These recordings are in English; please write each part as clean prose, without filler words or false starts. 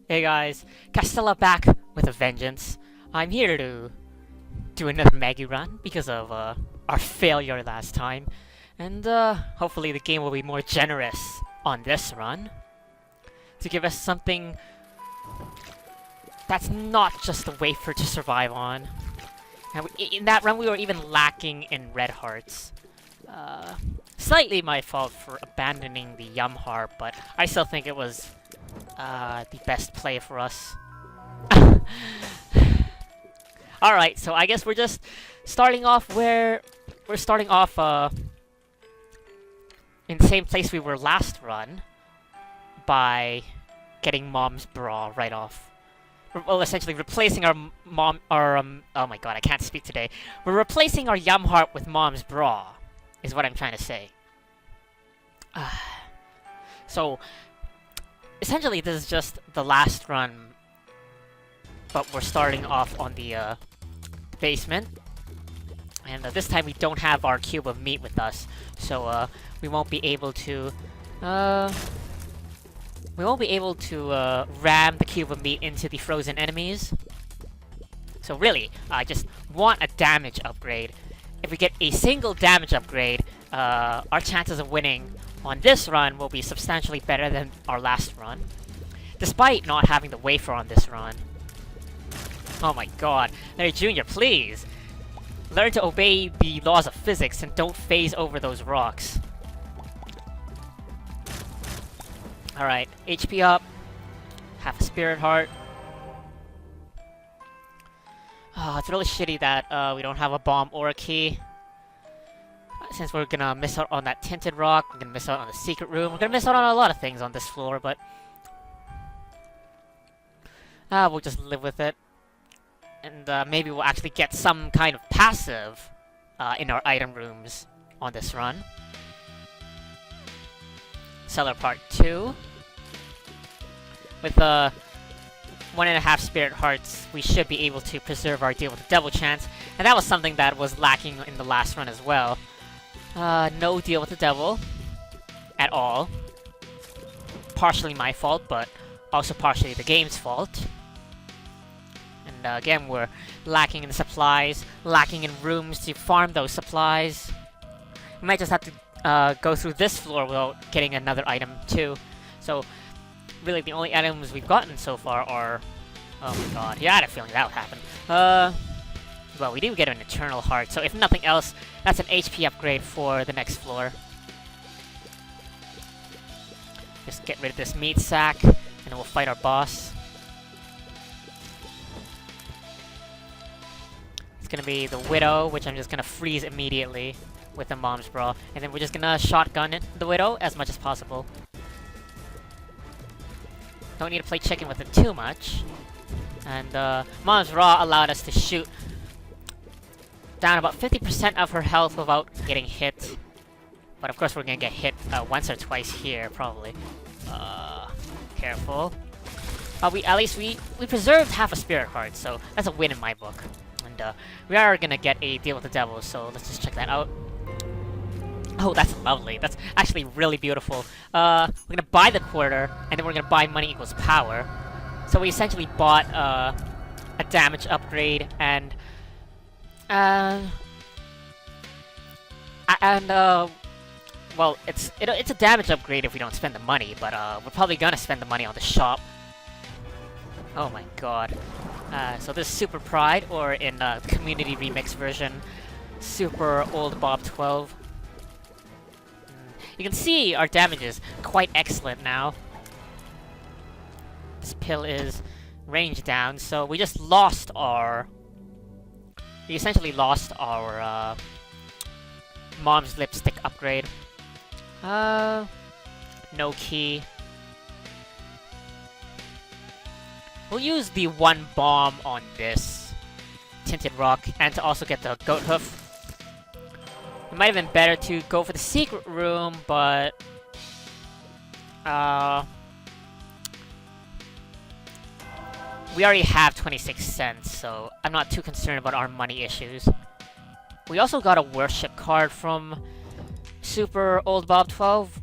Hey guys, Castella back with a vengeance. I'm here to do another Maggie run because of our failure last time. And hopefully the game will be more generous on this run to give us something that's not just a wafer to survive on. And in that run we were even lacking in red hearts. Slightly my fault for abandoning the Yum Heart, but I still think it was the best play for us. Alright, so I guess we're just starting off where... We're starting off in the same place we were last run by getting Mom's bra right off. Well, essentially replacing our oh my god, I can't speak today. We're replacing our Yum Heart with Mom's bra, is what I'm trying to say. So, essentially this is just the last run, but we're starting off on the basement. And this time we don't have our cube of meat with us, so we won't be able to ram the cube of meat into the frozen enemies. So really, I just want a damage upgrade. If we get a single damage upgrade, our chances of winning on this run will be substantially better than our last run, despite not having the wafer on this run. Oh my god. Larry Jr., please! Learn to obey the laws of physics and don't phase over those rocks. Alright, HP up. Half a spirit heart. Oh, it's really shitty that we don't have a bomb or a key. Since we're gonna miss out on that tinted rock, we're gonna miss out on the secret room, we're gonna miss out on a lot of things on this floor, but... we'll just live with it. And maybe we'll actually get some kind of passive in our item rooms on this run. Cellar Part 2. With 1.5 Spirit Hearts, we should be able to preserve our deal with the Devil chance. And that was something that was lacking in the last run as well. No deal with the Devil. At all. Partially my fault, but also partially the game's fault. And again, we're lacking in supplies, lacking in rooms to farm those supplies. We might just have to go through this floor without getting another item too. So, really the only items we've gotten so far are... Oh my god, yeah, I had a feeling that would happen. Well, we do get an Eternal Heart, so if nothing else, that's an HP upgrade for the next floor. Just get rid of this meat sack, and then we'll fight our boss. Gonna be the Widow, which I'm just gonna freeze immediately with the Mom's Bra, and then we're just gonna shotgun it, the Widow as much as possible. Don't need to play chicken with it too much. And Mom's Bra allowed us to shoot down about 50% of her health without getting hit. But of course we're gonna get hit once or twice here, probably. Careful. At least we preserved half a Spirit Heart, so that's a win in my book. And we are gonna get a deal with the Devil, so let's just check that out. Oh, that's lovely. That's actually really beautiful. We're gonna buy the quarter, and then we're gonna buy money equals power. So we essentially bought a damage upgrade and well, it's a damage upgrade if we don't spend the money, but we're probably gonna spend the money on the shop. Oh my god. So this is Super Pride, or in the Community Remix version, Super Old Bob 12. You can see our damage is quite excellent now. This pill is range down, so we just lost our... We essentially lost our Mom's Lipstick upgrade. No key. We'll use the one bomb on this tinted rock, and to also get the goat hoof. It might have been better to go for the secret room, but we already have 26 cents, so I'm not too concerned about our money issues. We also got a worship card from Super Old Bob 12,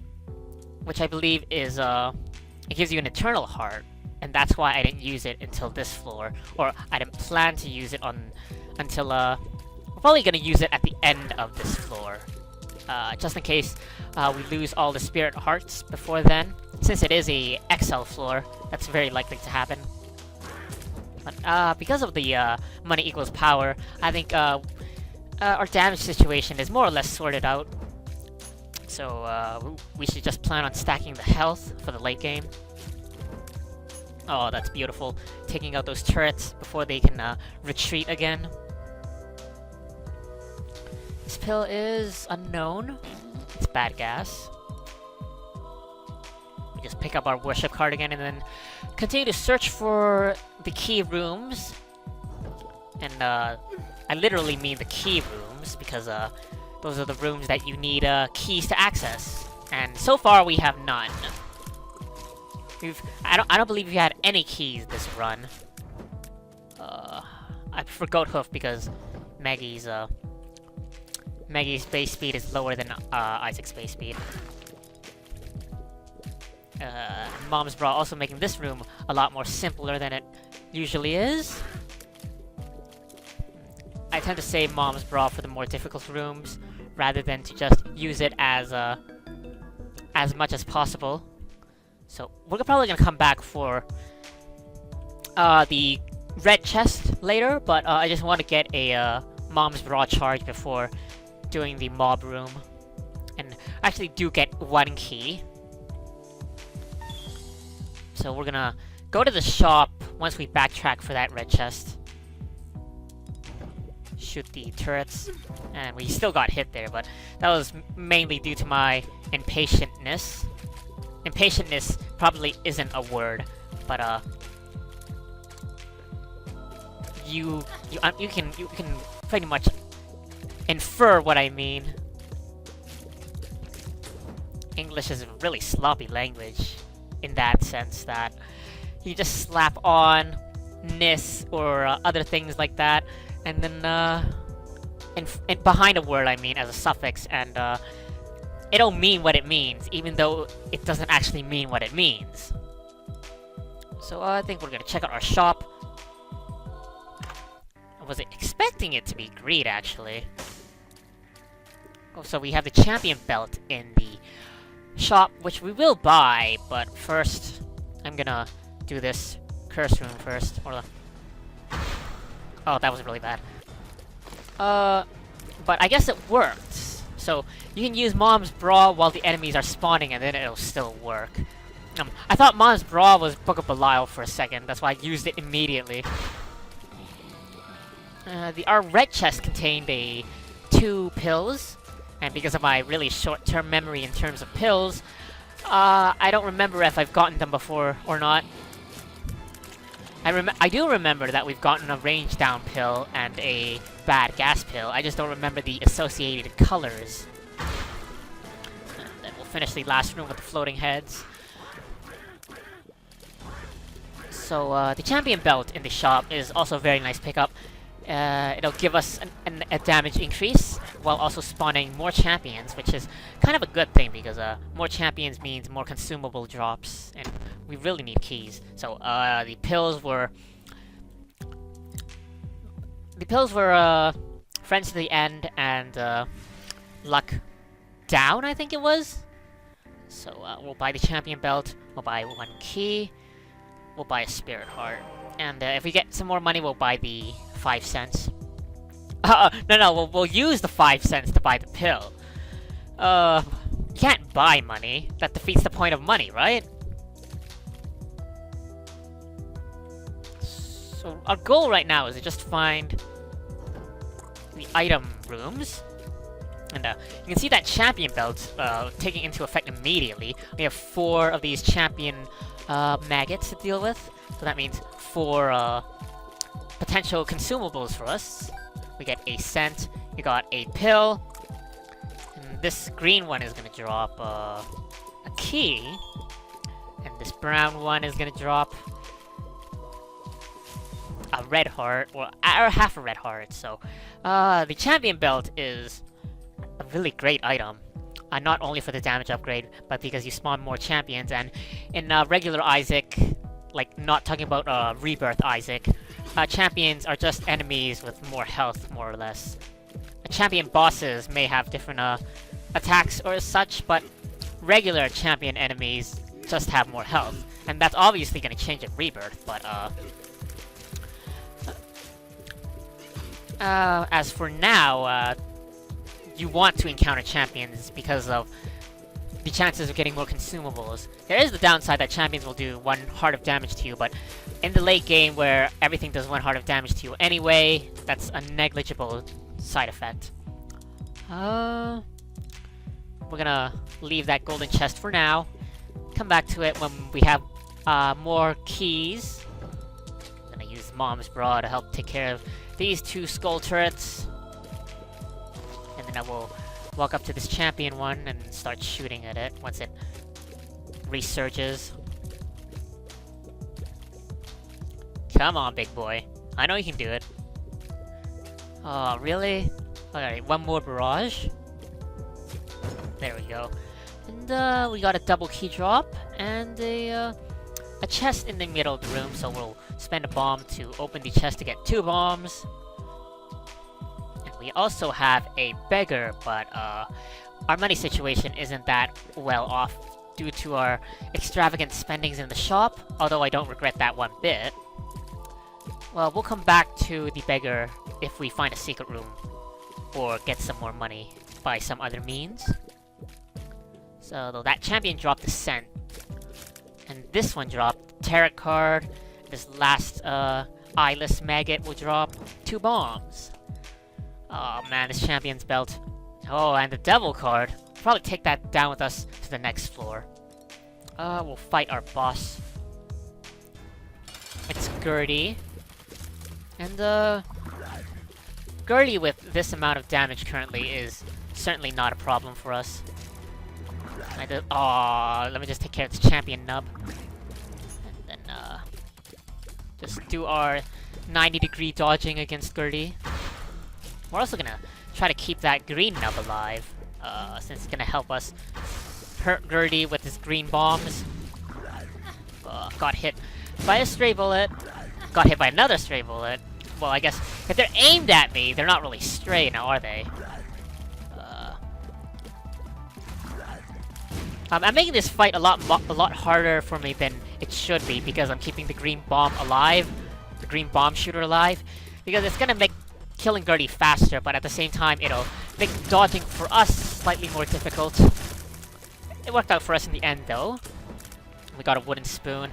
which I believe is it gives you an Eternal Heart. and that's why I didn't use it until this floor, or I didn't plan to use it until we're probably gonna use it at the end of this floor, just in case we lose all the spirit hearts before then. Since it is a XL floor, that's very likely to happen. But because of the money equals power, I think our damage situation is more or less sorted out. So we should just plan on stacking the health for the late game. Oh, that's beautiful. Taking out those turrets before they can retreat again. This pill is unknown. It's bad gas. We just pick up our worship card again and then continue to search for the key rooms. And I literally mean the key rooms because those are the rooms that you need keys to access. And so far we have none. I don't believe we had any keys this run. I prefer Goat Hoof because Maggie's base speed is lower than Isaac's base speed. Mom's Bra also making this room a lot more simpler than it usually is. I tend to save Mom's Bra for the more difficult rooms rather than to just use it as much as possible. So we're probably gonna come back for the red chest later, but I just want to get a Mom's Bra charge before doing the mob room. And I actually do get one key. So we're gonna go to the shop once we backtrack for that red chest. Shoot the turrets. And we still got hit there, but that was mainly due to my impatientness. Impatientness probably isn't a word, but you can pretty much infer what I mean. English is a really sloppy language in that sense that you just slap on ness or other things like that, and then behind a word, I mean, as a suffix, and it don't mean what it means, even though it doesn't actually mean what it means. So I think we're gonna check out our shop. I wasn't expecting it to be greed, actually. Oh, so we have the champion belt in the shop, which we will buy, but first, I'm gonna do this curse room first. Oh, that was really bad. But I guess it worked. So, you can use Mom's Bra while the enemies are spawning and then it'll still work. I thought Mom's Bra was Book of Belial for a second, that's why I used it immediately. Our red chest contained 2 pills, and because of my really short-term memory in terms of pills, I don't remember if I've gotten them before or not. I do remember that we've gotten a range down pill and a bad gas pill. I just don't remember the associated colors. And then we'll finish the last room with the floating heads. So the champion belt in the shop is also a very nice pickup. It'll give us a damage increase while also spawning more champions, which is kind of a good thing because more champions means more consumable drops, and we really need keys. So the pills were friends to the end and luck down, I think it was. So we'll buy the champion belt. We'll buy 1 key. We'll buy a spirit heart, and if we get some more money, we'll buy the 5 cents. No, we'll use the 5 cents to buy the pill. You can't buy money. That defeats the point of money, right? So our goal right now is to just find the item rooms. And you can see that champion belt taking into effect immediately. We have 4 of these champion maggots to deal with. So that means 4 potential consumables for us. We get a cent, we got a pill, and this green one is gonna drop a key, and this brown one is gonna drop a red heart, or half a red heart. So the champion belt is a really great item. Not only for the damage upgrade, but because you spawn more champions, and in regular Isaac, like not talking about Rebirth Isaac. Champions are just enemies with more health, more or less. Champion bosses may have different attacks or such, but regular champion enemies just have more health. And that's obviously going to change at Rebirth, but as for now, you want to encounter champions because of the chances of getting more consumables. There is the downside that champions will do 1 heart of damage to you, but in the late game where everything does 1 heart of damage to you anyway, that's a negligible side effect. We're gonna leave that golden chest for now. Come back to it when we have more keys. I'm gonna use Mom's Bra to help take care of these 2 skull turrets. And then I will walk up to this champion one and start shooting at it once it resurges. Come on, big boy. I know you can do it. Oh, really? Alright, 1 more barrage. There we go. And we got a double key drop and a chest in the middle of the room, so we'll spend a bomb to open the chest to get 2 bombs. We also have a beggar, but our money situation isn't that well off due to our extravagant spendings in the shop, although I don't regret that one bit. Well, we'll come back to the beggar if we find a secret room, or get some more money by some other means. So, though that champion dropped a cent, and this one dropped tarot card, this last eyeless maggot will drop 2 bombs. Oh man, this champion's belt. Oh, and the devil card. We'll probably take that down with us to the next floor. We'll fight our boss. It's Gertie. And Gertie with this amount of damage currently is certainly not a problem for us. Let me just take care of this champion nub. And then just do our 90-degree dodging against Gertie. We're also gonna try to keep that green nub alive, since it's gonna help us hurt Gertie with his green bombs. Got hit by a stray bullet. Got hit by another stray bullet. Well, I guess if they're aimed at me, they're not really stray now, are they? I'm making this fight a lot harder for me than it should be because I'm keeping the green bomb alive, the green bomb shooter alive, because it's gonna make killing Gertie faster, but at the same time, it'll make dodging for us slightly more difficult. It worked out for us in the end, though. We got a wooden spoon,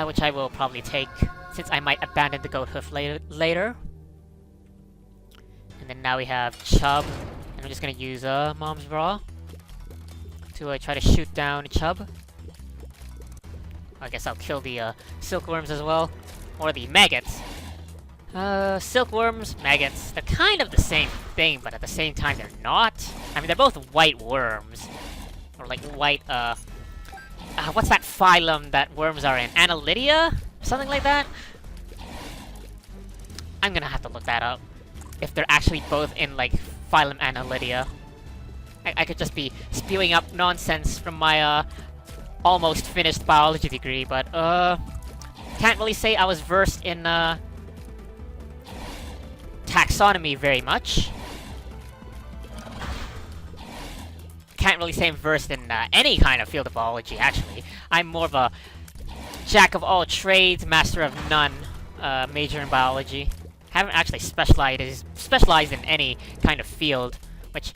which I will probably take, since I might abandon the goat hoof later. And then now we have Chub, and I'm just gonna use Mom's Bra to try to shoot down Chub. I guess I'll kill the silkworms as well, or the maggots. Silkworms, maggots, they're kind of the same thing, but at the same time they're not. I mean, they're both white worms. Or like white, what's that phylum that worms are in? Annelida? Something like that? I'm gonna have to look that up. If they're actually both in, like, phylum Annelida. I could just be spewing up nonsense from my, almost finished biology degree, but, can't really say I was versed in, taxonomy very much. Can't really say I'm versed in any kind of field of biology, actually. I'm more of a jack of all trades, master of none, major in biology. Haven't actually specialized in any kind of field, which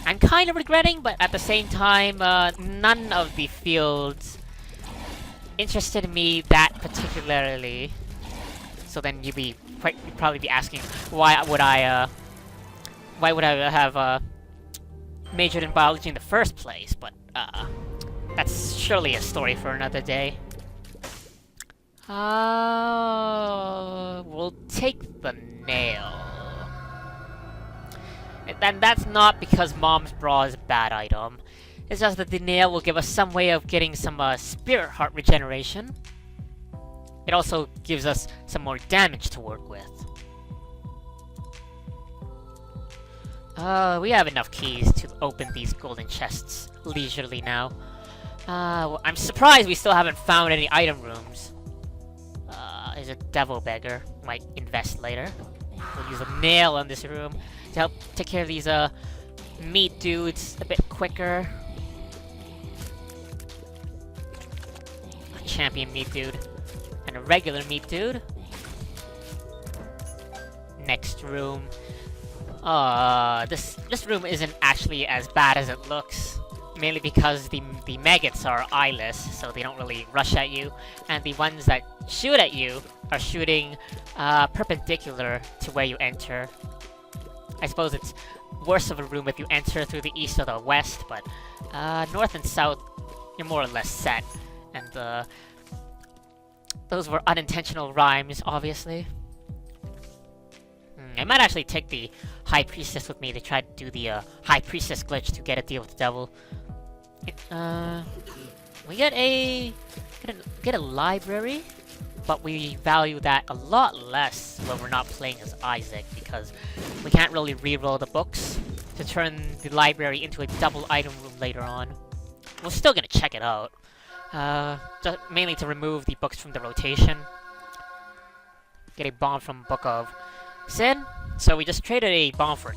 I'm kind of regretting, but at the same time, none of the fields interested me that particularly. So then you'd probably be asking, why would I have majored in biology in the first place? But that's surely a story for another day. We'll take the nail. And that's not because Mom's Bra is a bad item. It's just that the nail will give us some way of getting some spirit heart regeneration. It also gives us some more damage to work with. We have enough keys to open these golden chests leisurely now. Well, I'm surprised we still haven't found any item rooms. There's a devil beggar. Might invest later. We'll use a nail on this room to help take care of these meat dudes a bit quicker. A champion meat dude and a regular meat dude. Next room. This room isn't actually as bad as it looks. Mainly because the maggots are eyeless, so they don't really rush at you, and the ones that shoot at you are shooting perpendicular to where you enter. I suppose it's worse of a room if you enter through the east or the west, but north and south, you're more or less set. And those were unintentional rhymes, obviously. I might actually take the High Priestess with me to try to do the High Priestess glitch to get a deal with the devil. We get a library, but we value that a lot less when we're not playing as Isaac, because we can't really re-roll the books to turn the library into a double item room later on. We're still gonna check it out, just mainly to remove the books from the rotation. Get a bomb from Book of Sin. So we just traded a bomb for...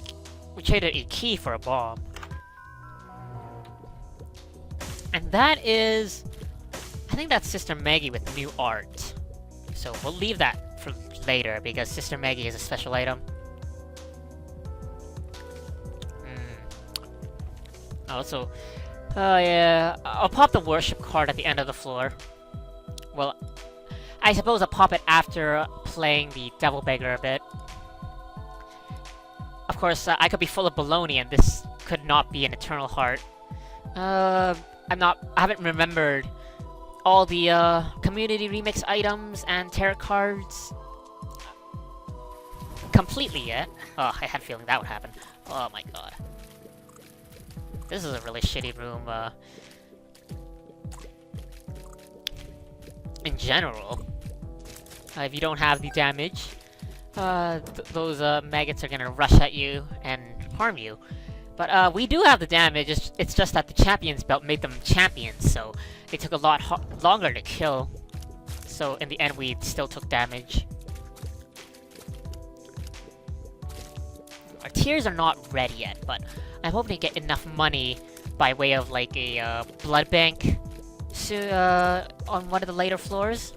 We traded a key for a bomb. And that is... I think that's Sister Maggie with new art. So we'll leave that for later, because Sister Maggie is a special item. Also... yeah... I'll pop the worship card at the end of the floor. Well... I suppose I'll pop it after playing the Devil Beggar a bit. Of course, I could be full of baloney, and this could not be an Eternal Heart. I haven't remembered all the community remix items and tarot cards completely yet. Oh, I had a feeling that would happen. Oh my god. This is a really shitty room, in general. If you don't have the damage, those maggots are gonna rush at you and harm you. But we do have the damage, it's just that the Champions belt made them champions, so they took a lot longer to kill. So in the end, we still took damage. Our tiers are not ready yet, but I'm hoping to get enough money by way of like a blood bank on one of the later floors.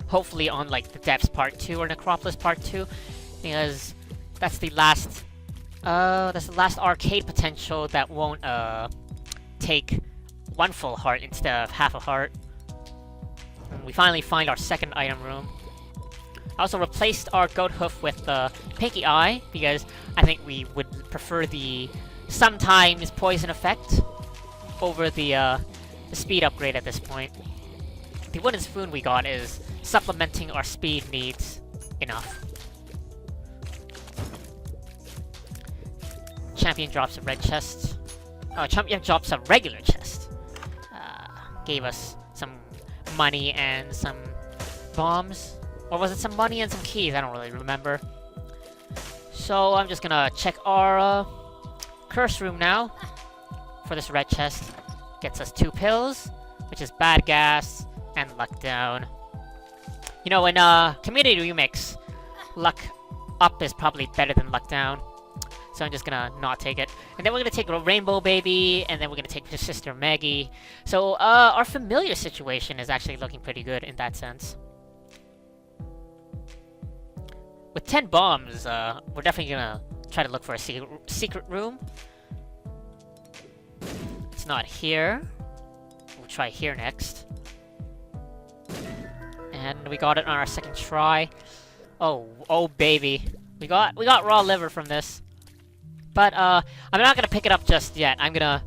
Hopefully on like the Depths Part 2 or Necropolis Part 2, because that's the last arcade potential that won't take one full heart instead of half a heart. And we finally find our second item room. I also replaced our goat hoof with the pinky eye, because I think we would prefer the sometimes poison effect over the speed upgrade at this point. The wooden spoon we got is supplementing our speed needs enough. Champion drops a red chest. Oh, Champion drops a regular chest. Gave us some money and some bombs. Or was it some money and some keys? I don't really remember. So I'm just gonna check our curse room now for this red chest. Gets us 2 pills, which is bad gas and luck down. You know, in Community Remix, luck up is probably better than luck down. So I'm just gonna not take it. And then we're gonna take a Rainbow Baby, and then we're gonna take Sister Maggie. So, our familiar situation is actually looking pretty good in that sense. With 10 bombs, we're definitely gonna try to look for a secret room. It's not here. We'll try here next. And we got it on our second try. Oh baby. We got raw liver from this. But I'm not gonna pick it up just yet. I'm gonna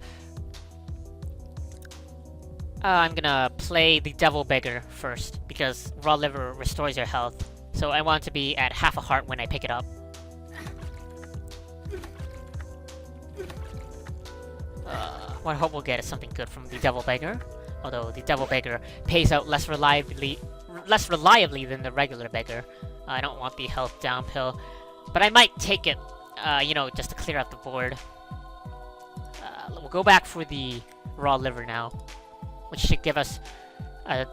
play the Devil Beggar first, because raw liver restores your health. So I want to be at half a heart when I pick it up. What I hope we'll get is something good from the Devil Beggar. Although the Devil Beggar pays out less reliably than the regular beggar. I don't want the health down pill, but I might take it, you know, just to clear out the board. We'll go back for the raw liver now, which should give us 2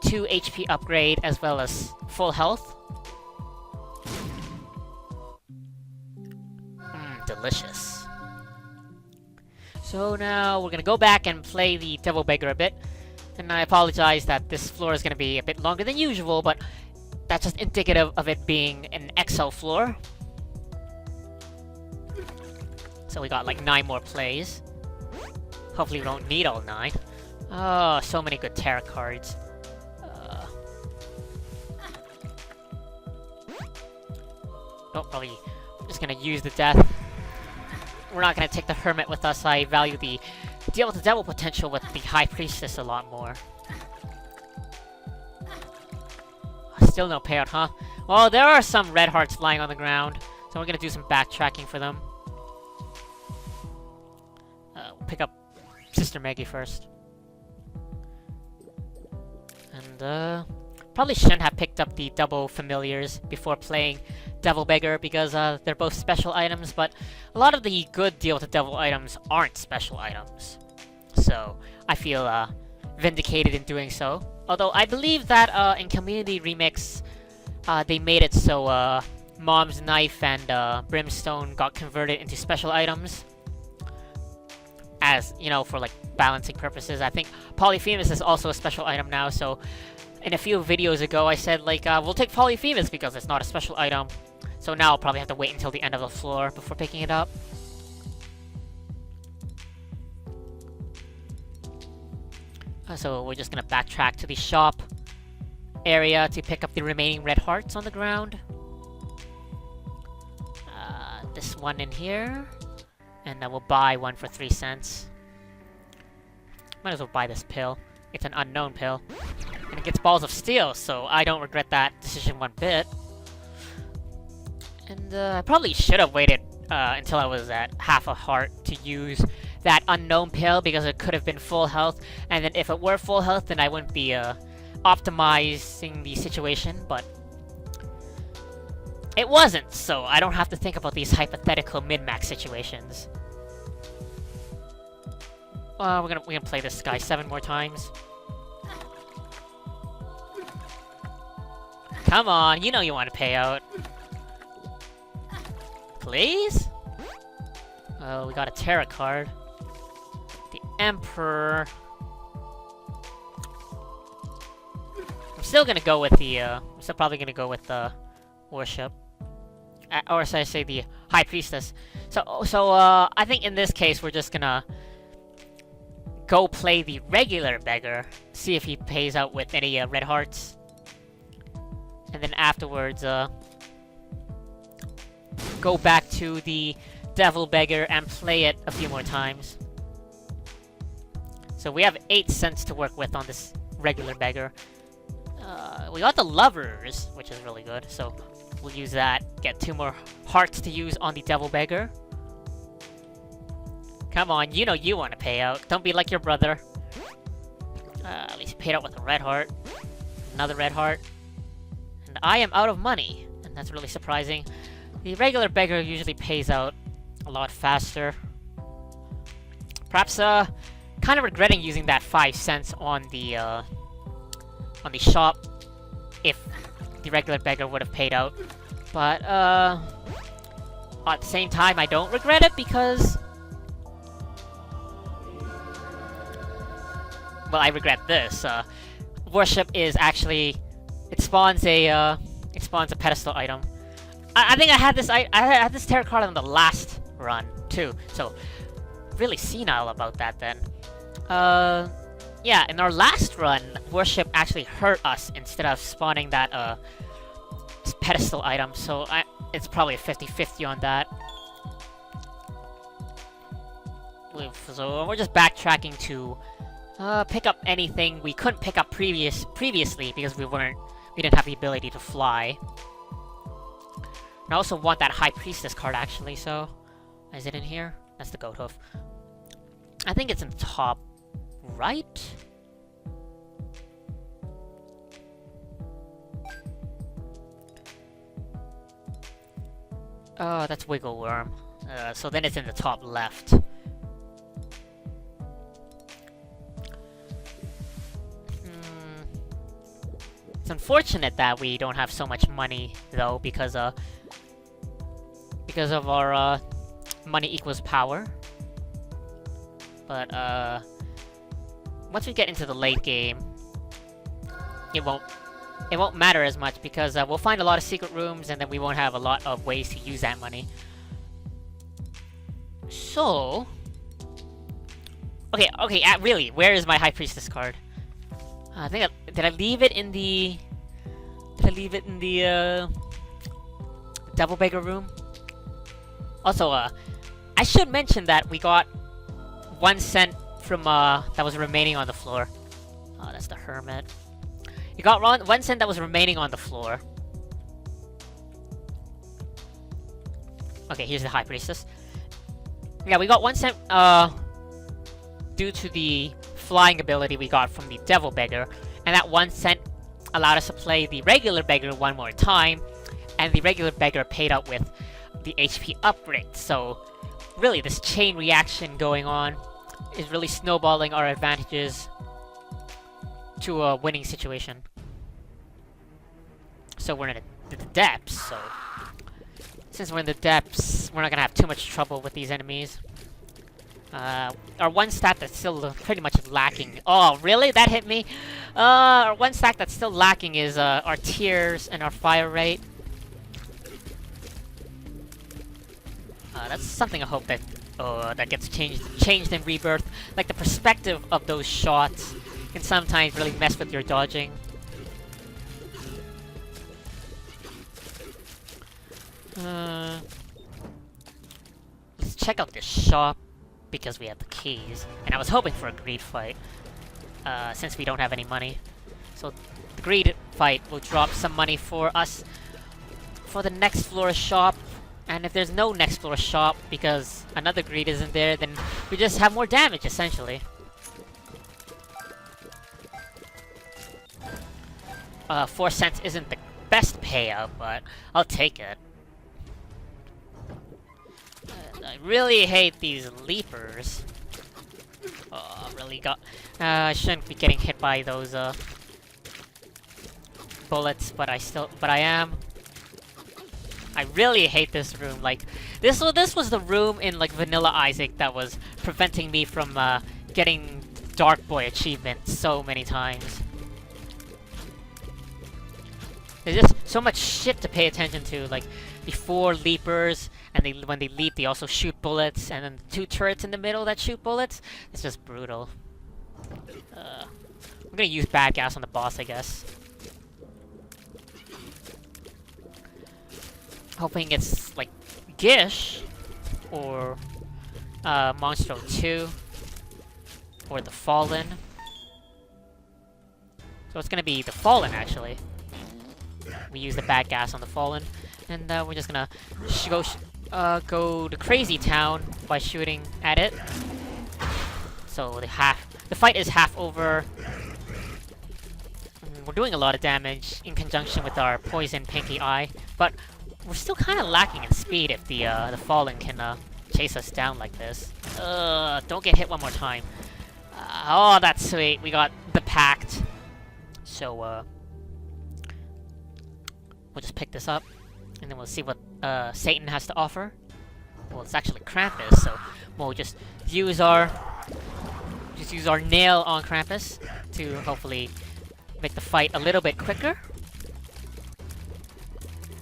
2 HP upgrade as well as full health. Delicious. So now we're gonna go back and play the Devil Beggar a bit. And I apologize that this floor is gonna be a bit longer than usual, but that's just indicative of it being an XL floor. So we got like 9 more plays. Hopefully we don't need all 9. Oh, so many good tarot cards. Don't really... I'm just gonna use the death. We're not gonna take the Hermit with us. I value the deal with the devil potential with the High Priestess a lot more. Still no payout, huh? Well, there are some red hearts lying on the ground, so we're gonna do some backtracking for them. We'll pick up Sister Maggie first. And, probably shouldn't have picked up the double familiars before playing Devil Beggar because they're both special items, but a lot of the good deal with the devil items aren't special items. So I feel vindicated in doing so. Although I believe that in Community Remix, they made it so Mom's Knife and Brimstone got converted into special items. As, you know, for like balancing purposes. I think Polyphemus is also a special item now, so in a few videos ago I said like, we'll take Polyphemus because it's not a special item. So now I'll probably have to wait until the end of the floor before picking it up. So we're just gonna backtrack to the shop area to pick up the remaining red hearts on the ground. This one in here. And we'll buy one for 3 cents. Might as well buy this pill. It's an unknown pill. And it gets balls of steel, so I don't regret that decision one bit. And I probably should have waited until I was at half a heart to use that unknown pill because it could have been full health. And then if it were full health, then I wouldn't be optimizing the situation, but it wasn't, so I don't have to think about these hypothetical min-max situations. We're gonna play this guy 7 more times. Come on, you know you want to pay out. Please? Oh, we got a tarot card. The Emperor. I'm still gonna go with the, I'm still probably gonna go with the Worship. Or should I say the High Priestess. So I think in this case we're just gonna go play the regular beggar, see if he pays out with any red hearts. And then afterwards, go back to the Devil Beggar and play it a few more times. So we have 8 cents to work with on this regular beggar. We got the Lovers, which is really good, so we'll use that. Get 2 more hearts to use on the Devil Beggar. Come on, you know you want to pay out. Don't be like your brother. At least he paid out with a red heart. Another red heart. And I am out of money. And that's really surprising. The regular beggar usually pays out a lot faster. Perhaps, kind of regretting using that 5 cents on the shop if the regular beggar would have paid out. But, at the same time, I don't regret it because... well, I regret this. Worship is actually... it spawns a pedestal item. I think I had this tarot card on the last run, too. So, really senile about that then. Yeah, in our last run, Worship actually hurt us instead of spawning that, pedestal item. So, it's probably a 50-50 on that. So, we're just backtracking to... pick up anything we couldn't pick up previously because we didn't have the ability to fly. And I also want that High Priestess card actually, so... is it in here? That's the goat hoof. I think it's in the top right? Oh, that's Wiggle Worm. So then it's in the top left. unfortunate that we don't have so much money though, because of our money equals power. But once we get into the late game, it won't matter as much, because we'll find a lot of secret rooms, and then we won't have a lot of ways to use that money. So, okay, really, where is my High Priestess card? I think did I leave it in the Devil Beggar room? Also, I should mention that we got 1 cent from that was remaining on the floor. Oh, that's the Hermit. You got 1 cent that was remaining on the floor. Okay, here's the High Priestess. Yeah, we got 1 cent due to the flying ability we got from the Devil Beggar, and that 1 cent allowed us to play the regular beggar one more time, and the regular beggar paid out with the HP upgrade. So really, this chain reaction going on is really snowballing our advantages to a winning situation. So we're in the depths, so since we're in the depths, we're not gonna have too much trouble with these enemies. Our one stat that's still pretty much lacking. Oh, really? That hit me? Our one stat that's still lacking is our tears and our fire rate. That's something I hope that that gets changed in Rebirth. Like, the perspective of those shots can sometimes really mess with your dodging. Let's check out this shop, because we have the keys. And I was hoping for a greed fight, since we don't have any money. So the greed fight will drop some money for us for the next floor shop. And if there's no next floor shop because another greed isn't there, then we just have more damage, essentially. 4 cents isn't the best payout, but I'll take it. I really hate these leapers. Oh, really got... I shouldn't be getting hit by those bullets, but I am. I really hate this room. Like, this was the room in, like, Vanilla Isaac that was preventing me from getting Dark Boy achievement so many times. There's just so much shit to pay attention to. Like, the 4 leapers, and when they leap, they also shoot bullets, and then the 2 turrets in the middle that shoot bullets. It's just brutal. I'm gonna use bad gas on the boss, I guess. Hoping it's like Gish or Monstro 2 or the Fallen. So it's gonna be the Fallen, actually. We use the bad gas on the Fallen, and we're just gonna go to Crazy Town by shooting at it. So the fight is half over. We're doing a lot of damage in conjunction with our Poison Pinky Eye, but we're still kind of lacking in speed if the Fallen can chase us down like this. Don't get hit one more time. Oh, that's sweet. We got the Pact. So, we'll just pick this up, and then we'll see what Satan has to offer. Well, it's actually Krampus, so we'll just use our nail on Krampus to hopefully make the fight a little bit quicker.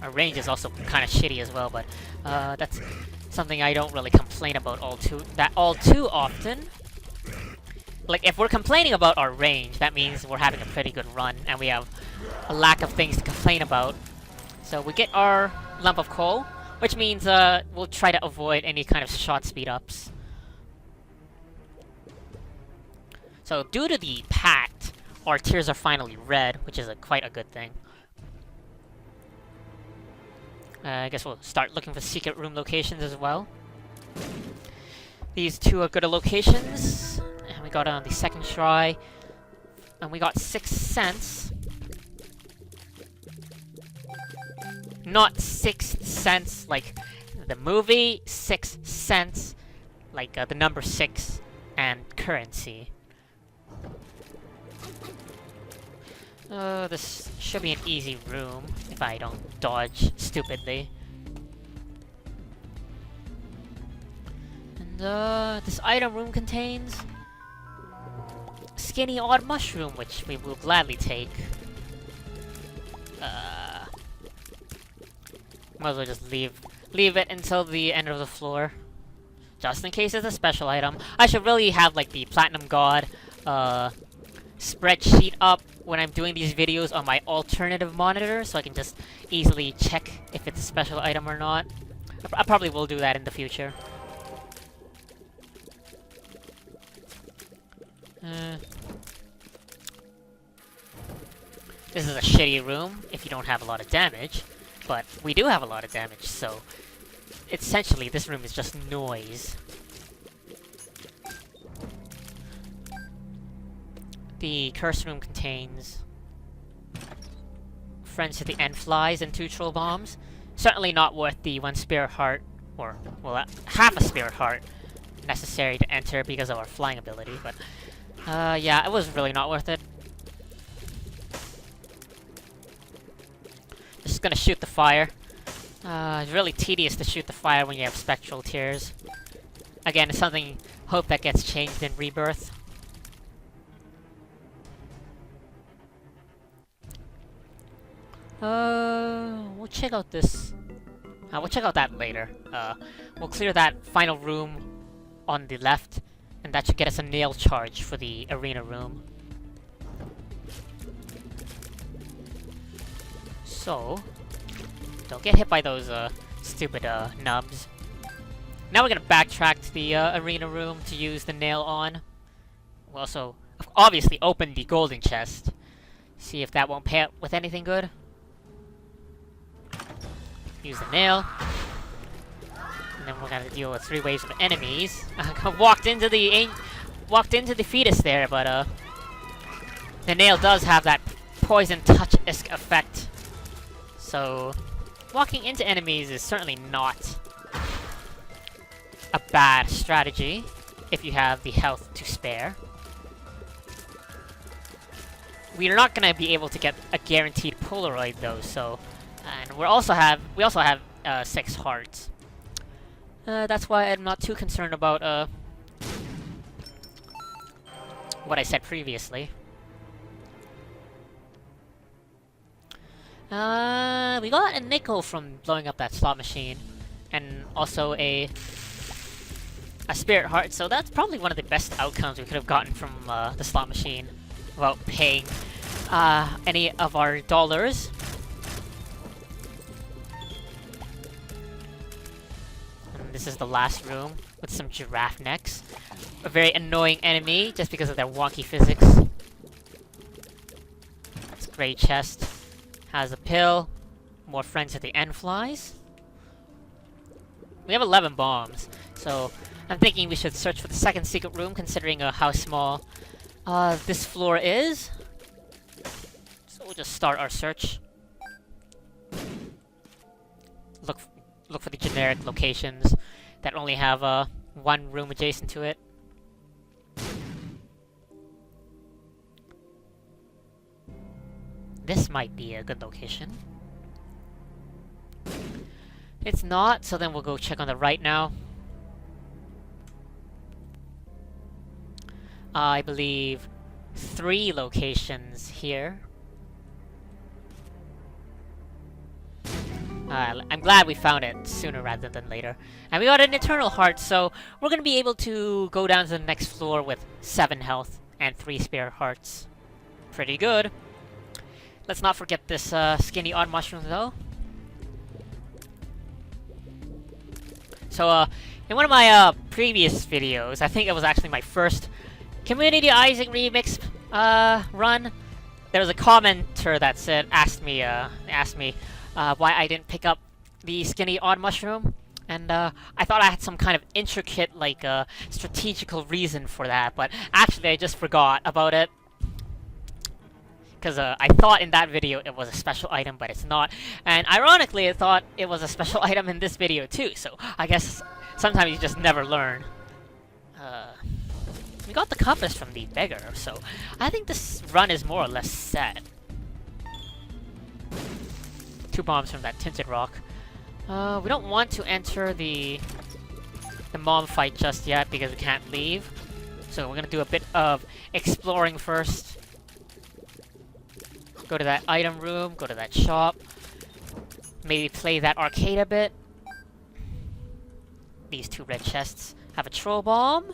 Our range is also kind of shitty as well, but that's something I don't really complain about all too often. Like, if we're complaining about our range, that means we're having a pretty good run, and we have a lack of things to complain about. So we get our lump of coal, which means we'll try to avoid any kind of shot speed ups. So due to the Pact, our tears are finally red, which is quite a good thing. I guess we'll start looking for secret room locations as well. These 2 are good locations. And we got on the second try. And we got 6 cents. Not 6 cents like the movie, 6 cents like the number 6 and currency. This should be an easy room if I don't dodge stupidly. And this item room contains skinny odd mushroom, which we will gladly take. Might as well just leave it until the end of the floor, just in case it's a special item. I should really have like the Platinum God spreadsheet up when I'm doing these videos on my alternative monitor, so I can just easily check if it's a special item or not. I probably will do that in the future. This is a shitty room if you don't have a lot of damage, but we do have a lot of damage, so essentially this room is just noise. The curse room contains friends to the end flies and 2 troll bombs. Certainly not worth the 1 spirit heart, or well, half a spirit heart necessary to enter because of our flying ability, but yeah, it was really not worth it. Just gonna shoot the fire. It's really tedious to shoot the fire when you have spectral tears. Again, it's something, hope that gets changed in Rebirth. We'll check out this. We'll check out that later. We'll clear that final room on the left, and that should get us a nail charge for the arena room. So, don't get hit by those stupid nubs. Now we're gonna backtrack to the arena room to use the nail on. We'll also obviously open the golden chest. See if that won't pay up with anything good. Use the nail. And then we're gonna deal with 3 waves of enemies. Walked into the fetus there, but the nail does have that poison touch-esque effect. So walking into enemies is certainly not a bad strategy if you have the health to spare. We are not gonna be able to get a guaranteed Polaroid though, so and we also have 6 hearts. That's why I'm not too concerned about what I said previously. We got a nickel from blowing up that slot machine, and also a spirit heart. So that's probably one of the best outcomes we could have gotten from the slot machine, without paying any of our dollars. This is the last room with some giraffe necks. A very annoying enemy just because of their wonky physics. This gray chest has a pill. More friends at the end flies. We have 11 bombs, so I'm thinking we should search for the second secret room considering how small this floor is. So we'll just start our search. Look for the generic locations that only have 1 room adjacent to it. This might be a good location. It's not, so then we'll go check on the right now. I believe 3 locations here. I'm glad we found it sooner rather than later. And we got an Eternal Heart, so we're gonna be able to go down to the next floor with 7 health and 3 Spirit Hearts. Pretty good. Let's not forget this skinny odd mushroom though. So in one of my previous videos, I think it was actually my first Community Isaac Remix run, there was a commenter that asked me why I didn't pick up the skinny odd mushroom, and I thought I had some kind of intricate, like, strategical reason for that, but actually I just forgot about it. Because I thought in that video it was a special item, but it's not. And ironically, I thought it was a special item in this video too, so I guess sometimes you just never learn. We got the compass from the beggar, so I think this run is more or less set. 2 bombs from that tinted rock. We don't want to enter the mom fight just yet because we can't leave. So we're gonna do a bit of exploring first. Go to that item room, go to that shop. Maybe play that arcade a bit. These 2 red chests have a troll bomb.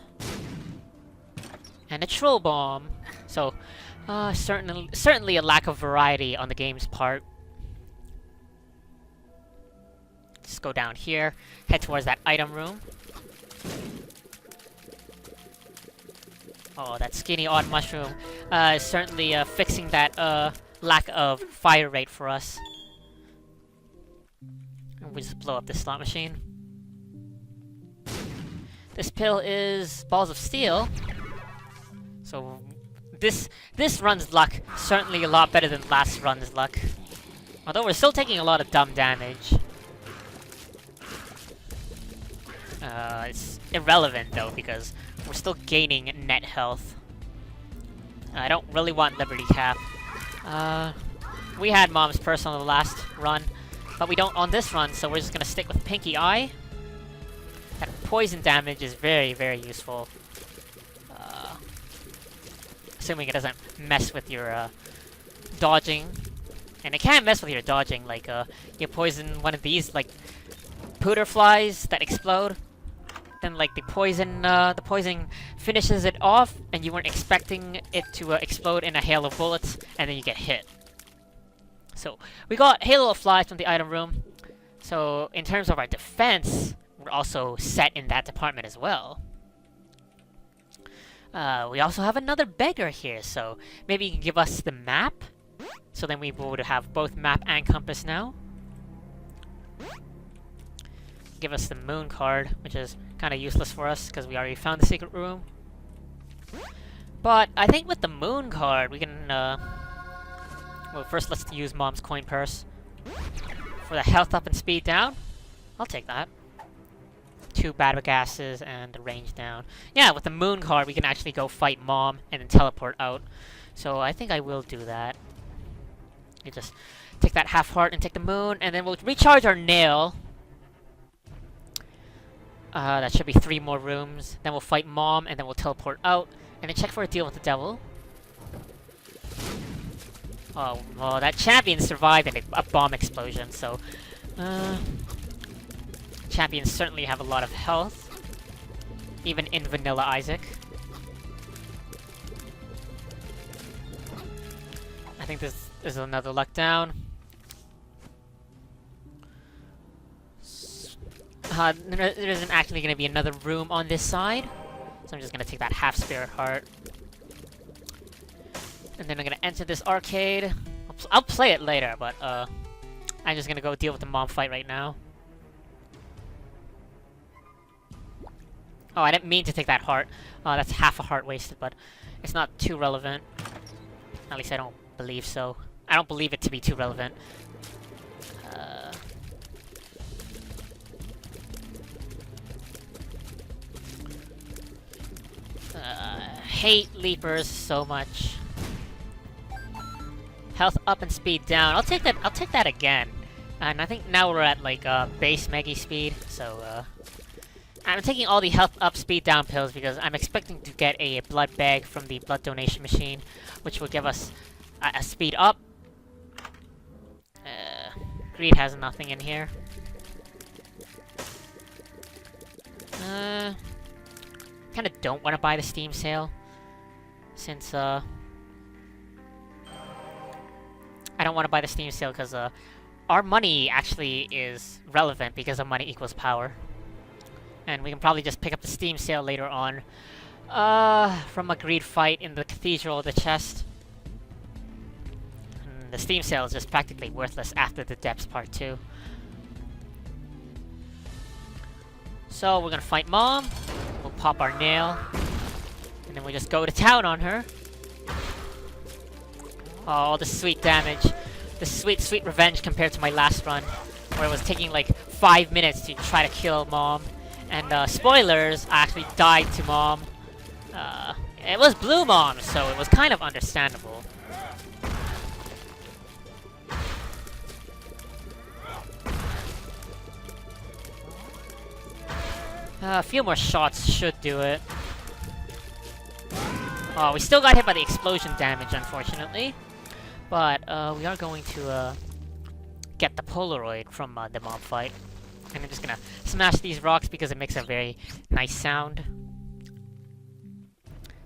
And a troll bomb. So, certainly a lack of variety on the game's part. Just go down here, head towards that item room. Oh, that skinny odd mushroom is certainly fixing that lack of fire rate for us. And we just blow up this slot machine. This pill is balls of steel. So this run's luck certainly a lot better than last run's luck. Although we're still taking a lot of dumb damage. It's irrelevant though because we're still gaining net health. I don't really want Liberty Cap. We had Mom's Purse on the last run, but we don't on this run, so we're just gonna stick with Pinky Eye. That poison damage is very, very useful. Assuming it doesn't mess with your dodging. And it can mess with your dodging, like you poison one of these like pooter flies that explode. Then like the poison finishes it off, and you weren't expecting it to explode in a hail of bullets, and then you get hit. So we got Halo of Flies from the item room. So in terms of our defense, we're also set in that department as well. We also have another beggar here, so maybe you can give us the map. So then we would have both map and compass now. Give us the moon card, which is kind of useless for us because we already found the secret room. But I think with the moon card, we can, well, first let's use Mom's coin purse. For the health up and speed down, I'll take that. 2 battle gases and the range down. Yeah, with the moon card, we can actually go fight Mom and then teleport out. So I think I will do that. You just take that half heart and take the moon, and then we'll recharge our nail. That should be 3 more rooms. Then we'll fight Mom, and then we'll teleport out, and then check for a deal with the devil. Oh, well, that champion survived a bomb explosion, so... champions certainly have a lot of health. Even in Vanilla Isaac. I think this is another luck down. There isn't actually going to be another room on this side. So I'm just going to take that half spirit heart. And then I'm going to enter this arcade. I'll play it later, but I'm just going to go deal with the mom fight right now. Oh, I didn't mean to take that heart. That's half a heart wasted, but it's not too relevant. At least I don't believe so. I don't believe it to be too relevant. Hate leapers so much. Health up and speed down. I'll take that again. And I think now we're at like base Meggy speed, so I'm taking all the health up, speed down pills because I'm expecting to get a blood bag from the blood donation machine, which will give us a speed up. Greed has nothing in here. Kind of don't want to buy the Steam sale, since I don't want to buy the Steam sale because our money actually is relevant because of money equals power. And we can probably just pick up the Steam sale later on from a greed fight in the Cathedral of the Chest. And the Steam sale is just practically worthless after the Depths Part 2. So we're gonna fight Mom, we'll pop our nail, and then we just go to town on her. Oh, the sweet damage. The sweet, sweet revenge compared to my last run, where it was taking like 5 minutes to try to kill Mom. And spoilers, I actually died to Mom. It was Blue Mom, so it was kind of understandable. A few more shots should do it. Oh, we still got hit by the explosion damage, unfortunately. But we are going to get the Polaroid from the mob fight. And I'm just gonna smash these rocks because it makes a very nice sound.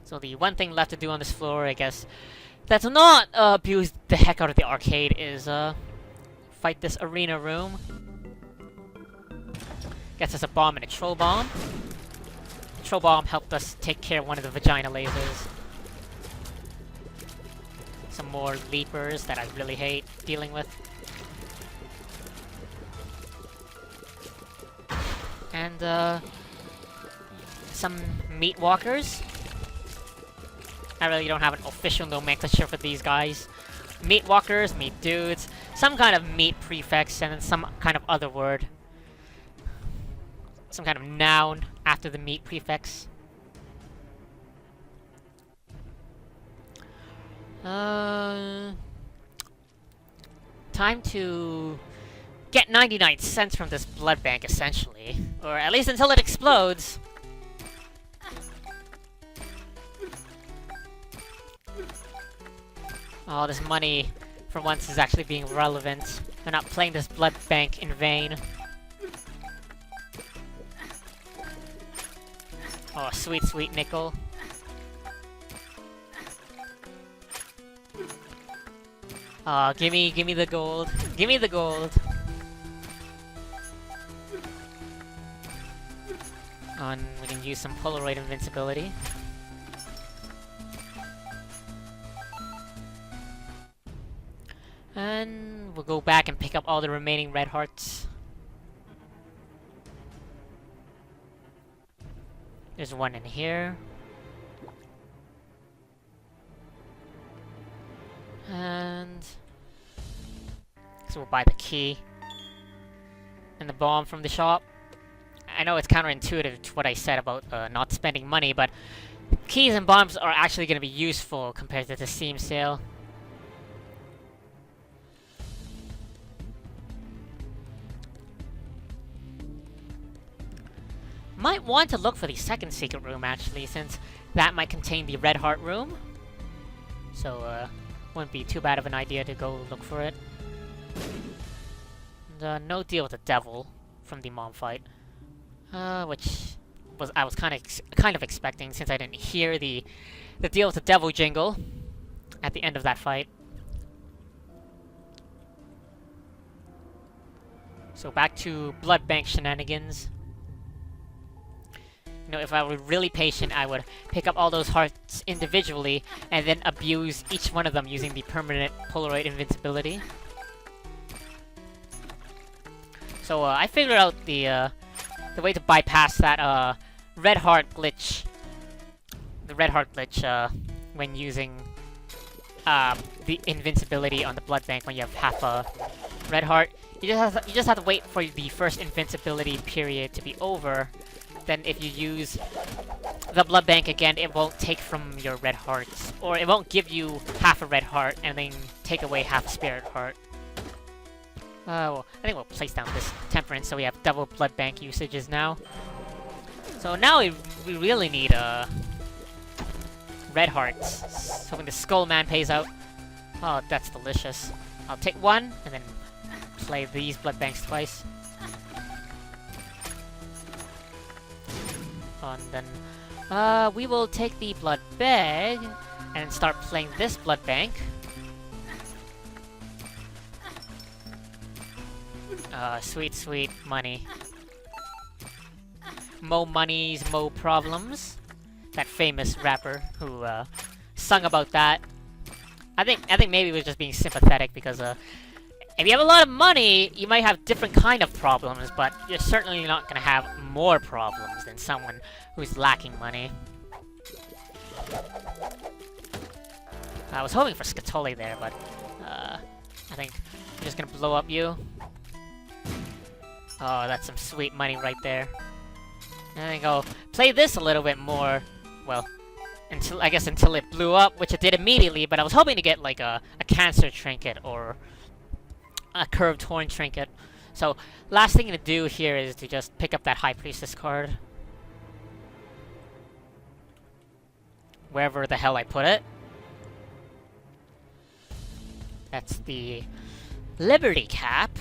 So the one thing left to do on this floor, I guess, that's not abuse the heck out of the arcade is fight this arena room. Gets us a bomb and a troll bomb. The troll bomb helped us take care of one of the vagina lasers. Some more leapers that I really hate dealing with. And some meat walkers. I really don't have an official nomenclature for these guys. Meat walkers, meat dudes, some kind of meat prefix, and then some kind of other word. Some kind of noun after the meat prefix. Time to get 99 cents from this blood bank, essentially. Or at least until it explodes. Oh, this money, for once, is actually being relevant. We're not playing this blood bank in vain. Oh, sweet, sweet nickel. Oh, gimme the gold. Gimme the gold. And we can use some Polaroid invincibility. And we'll go back and pick up all the remaining red hearts. There's one in here. And so we'll buy the key and the bomb from the shop. I know it's counterintuitive to what I said about not spending money, but keys and bombs are actually going to be useful compared to the Steam sale. Might want to look for the second secret room, actually, since that might contain the red heart room. So, wouldn't be too bad of an idea to go look for it. And, no deal with the devil from the mom fight. Which was I was kind of expecting, since I didn't hear the deal with the devil jingle at the end of that fight. So back to blood bank shenanigans. You know, if I were really patient, I would pick up all those hearts individually and then abuse each one of them using the permanent Polaroid invincibility. So I figured out the way to bypass that red heart glitch. The red heart glitch when using the invincibility on the blood bank when you have half a red heart. You just have to wait for the first invincibility period to be over. Then if you use the blood bank again, it won't take from your red hearts. Or it won't give you half a red heart and then take away half a spirit heart. Well, I think we'll place down this temperance so we have double blood bank usages now. So now we really need red hearts. So when the skull man pays out, oh, that's delicious. I'll take one and then play these blood banks twice. And then we will take the blood bag and start playing this blood bank. Sweet, sweet money. Mo monies, mo problems. That famous rapper who sung about that. I think maybe he was just being sympathetic because if you have a lot of money, you might have different kind of problems, but you're certainly not gonna have more problems than someone who's lacking money. I was hoping for Scatoli there, but I think I'm just gonna blow up you. Oh, that's some sweet money right there. And I think I'll play this a little bit more. Well, until it blew up, which it did immediately. But I was hoping to get like a cancer trinket or a curved horn trinket. So last thing to do here is to just pick up that High Priestess card. wherever the hell I put it. That's the Liberty Cap.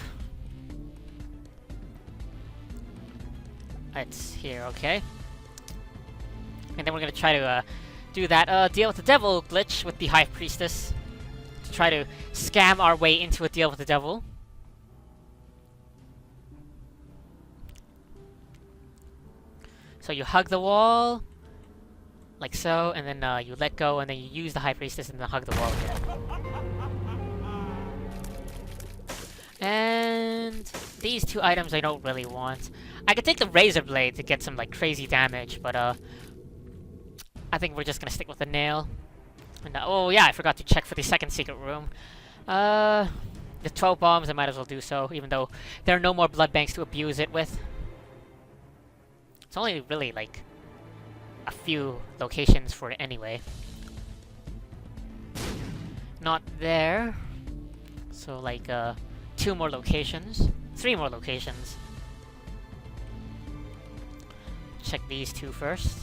It's here, okay. And then we're gonna try to do that deal with the devil glitch with the High Priestess. To try to scam our way into a deal with the devil. So you hug the wall, like so, and then you let go, and then you use the High Priestess and then hug the wall again. And these two items I don't really want. I could take the Razor Blade to get some like crazy damage, but I think we're just gonna stick with the nail. And oh yeah, I forgot to check for the second secret room. The 12 bombs, I might as well do so, even though there are no more blood banks to abuse it with. It's only really like a few locations for it anyway. Not there. So like 2 more locations. 3 more locations. Check these 2 first.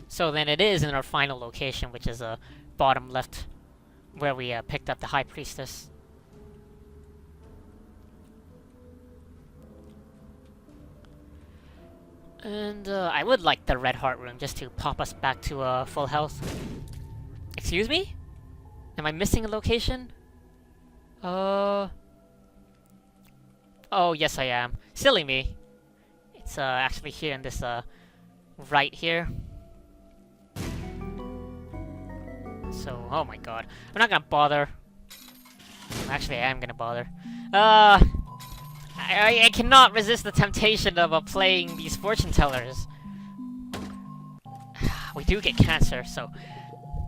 So then it is in our final location, which is bottom left, where we picked up the High Priestess. And I would like the Red Heart room just to pop us back to full health. Excuse me? Am I missing a location? Oh, yes I am. Silly me. It's actually here in this right here. So, oh my god. I'm not gonna bother. Actually, I am gonna bother. I cannot resist the temptation of playing these fortune tellers. We do get cancer, so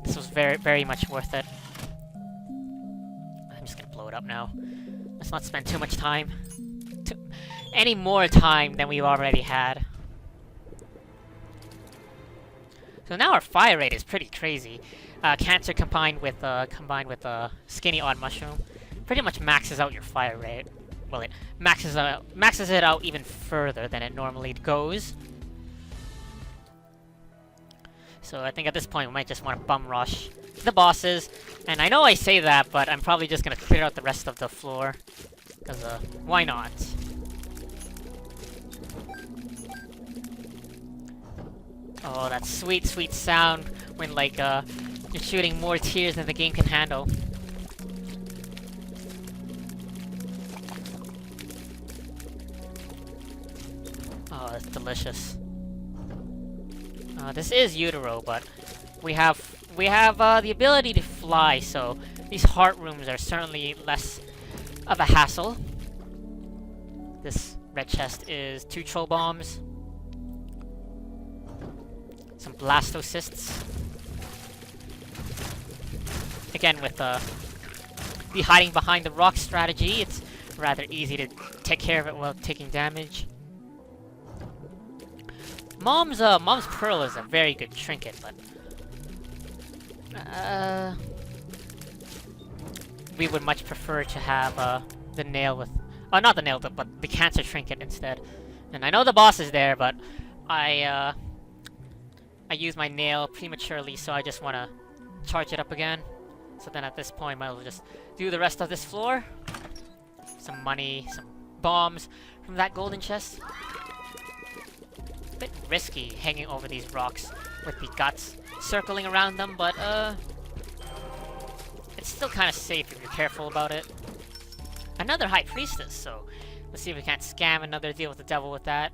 this was very much worth it. I'm just gonna blow it up now. Let's not spend too much time. Any more time than we've already had. So now our fire rate is pretty crazy. Cancer combined with skinny odd mushroom pretty much maxes out your fire rate. Well, it maxes it out even further than it normally goes. So I think at this point we might just want to bum rush the bosses. And I know I say that, but I'm probably just gonna clear out the rest of the floor. Because why not? Oh, that sweet, sweet sound when like you're shooting more tears than the game can handle. Oh, that's delicious. This is Utero, but we have the ability to fly, so these heart rooms are certainly less of a hassle. This red chest is 2 troll bombs, some blastocysts. Again, with the hiding behind the rock strategy, it's rather easy to take care of it while taking damage. Mom's Pearl is a very good trinket, but we would much prefer to have the nail with not the nail, but the cancer trinket instead. And I know the boss is there, but I used my nail prematurely, so I just want to charge it up again. So then at this point, might as well just do the rest of this floor. Some money, some bombs from that golden chest. A bit risky hanging over these rocks with the guts circling around them, but it's still kind of safe if you're careful about it. Another High Priestess, so let's see if we can't scam another deal with the devil with that.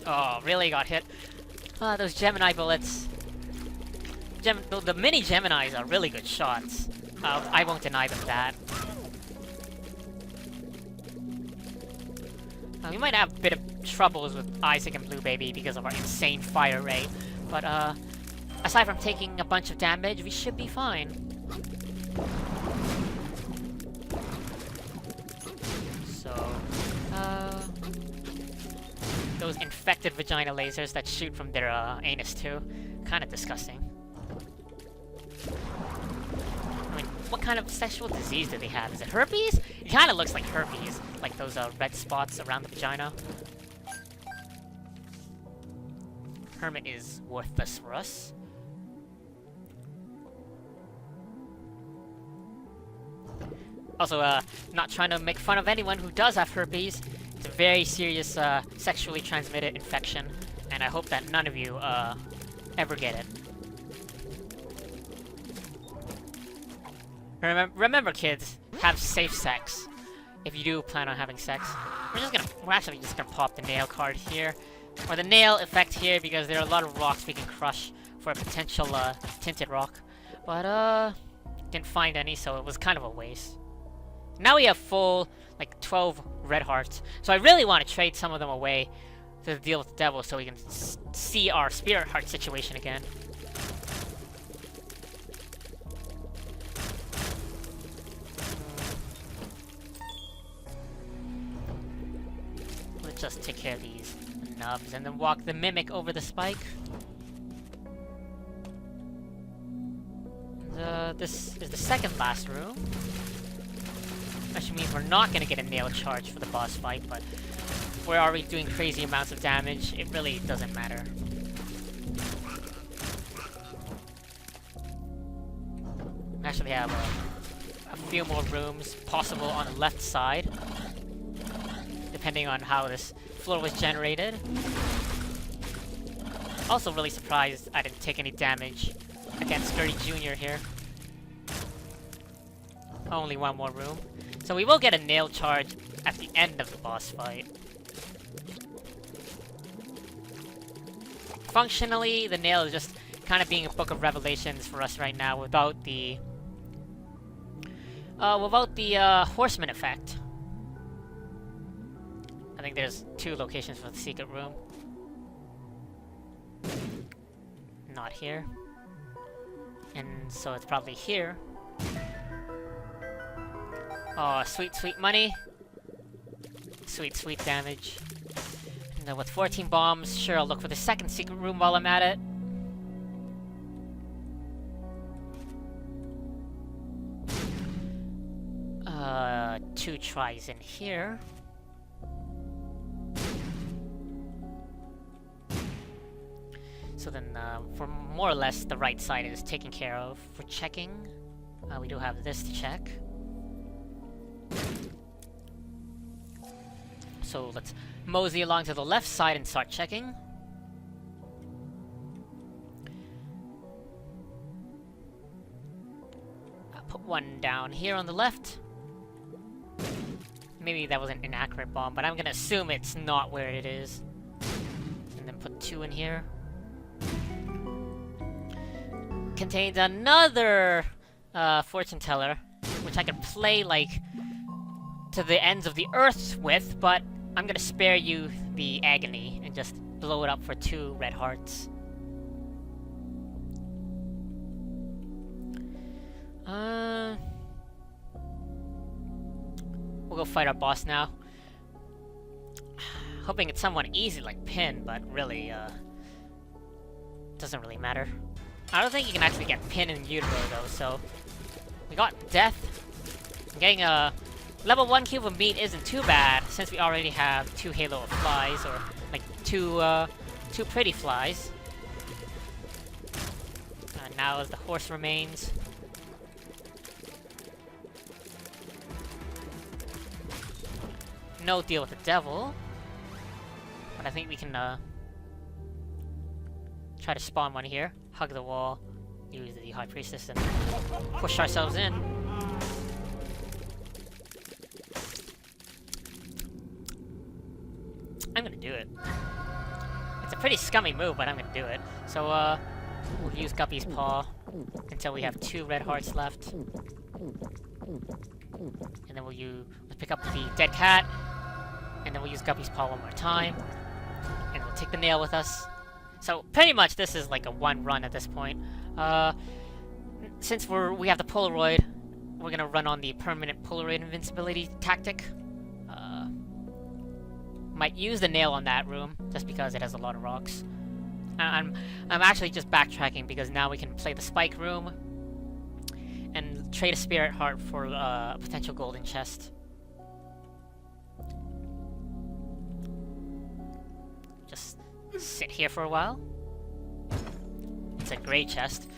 Oh, really got hit. Those Gemini bullets. The mini Geminis are really good shots. I won't deny them that. We might have a bit of troubles with Isaac and Blue Baby because of our insane fire rate, but aside from taking a bunch of damage, we should be fine. So, those infected vagina lasers that shoot from their anus too, kind of disgusting. I mean, what kind of sexual disease do they have? Is it herpes? kind of looks like herpes, like those red spots around the vagina. Hermit is worthless for us. Also, not trying to make fun of anyone who does have herpes. It's a very serious sexually transmitted infection, and I hope that none of you ever get it. Remember, kids, have safe sex. If you do plan on having sex, we're actually just gonna pop the nail card here, or the nail effect here, because there are a lot of rocks we can crush for a potential tinted rock. But didn't find any, so it was kind of a waste. Now we have full, like, 12 red hearts. So I really want to trade some of them away to deal with the devil so we can see our spirit heart situation again. Let's just take care of these nubs and then walk the mimic over the spike. This is the second last room. Which means we're not gonna get a nail charge for the boss fight, but we're already doing crazy amounts of damage. It really doesn't matter. We actually have a few more rooms possible on the left side, depending on how this floor was generated. Also really surprised I didn't take any damage against Gurdy Jr. here. Only one more room. So we will get a nail charge at the end of the boss fight. Functionally, the nail is just kind of being a book of revelations for us right now without the horseman effect. I think there's 2 locations for the secret room. Not here. And so it's probably here. Oh, sweet, sweet money. Sweet, sweet damage. And then with 14 bombs, sure, I'll look for the second secret room while I'm at it. 2 tries in here. So then, for more or less, the right side is taken care of. For checking, we do have this to check. So let's mosey along to the left side and start checking. I'll put one down here on the left. Maybe that was an inaccurate bomb, but I'm gonna assume it's not where it is. And then put 2 in here. Contains another fortune teller, which I could play like to the ends of the earth with, but I'm gonna spare you the agony and just blow it up for 2 red hearts. We'll go fight our boss now. Hoping it's someone easy like Pin, but really, doesn't really matter. I don't think you can actually get Pin in utero though, so we got death. Getting a level 1 cube of meat isn't too bad, since we already have 2 halo of flies, or like 2 pretty flies. Now as the horse remains. No deal with the devil. But I think we can try to spawn one here. Hug the wall, use the High Priestess, and push ourselves in. I'm gonna do it. It's a pretty scummy move, but I'm gonna do it. So, we'll use Guppy's Paw until we have 2 red hearts left. And then we'll pick up the dead cat, and then we'll use Guppy's Paw one more time. And we'll take the nail with us. So, pretty much this is like a 1 run at this point. Since we have the Polaroid, we're gonna run on the permanent Polaroid invincibility tactic. Might use the nail on that room, just because it has a lot of rocks. I'm actually just backtracking because now we can play the spike room and trade a spirit heart for a potential golden chest. sit here for a while. It's a great chest.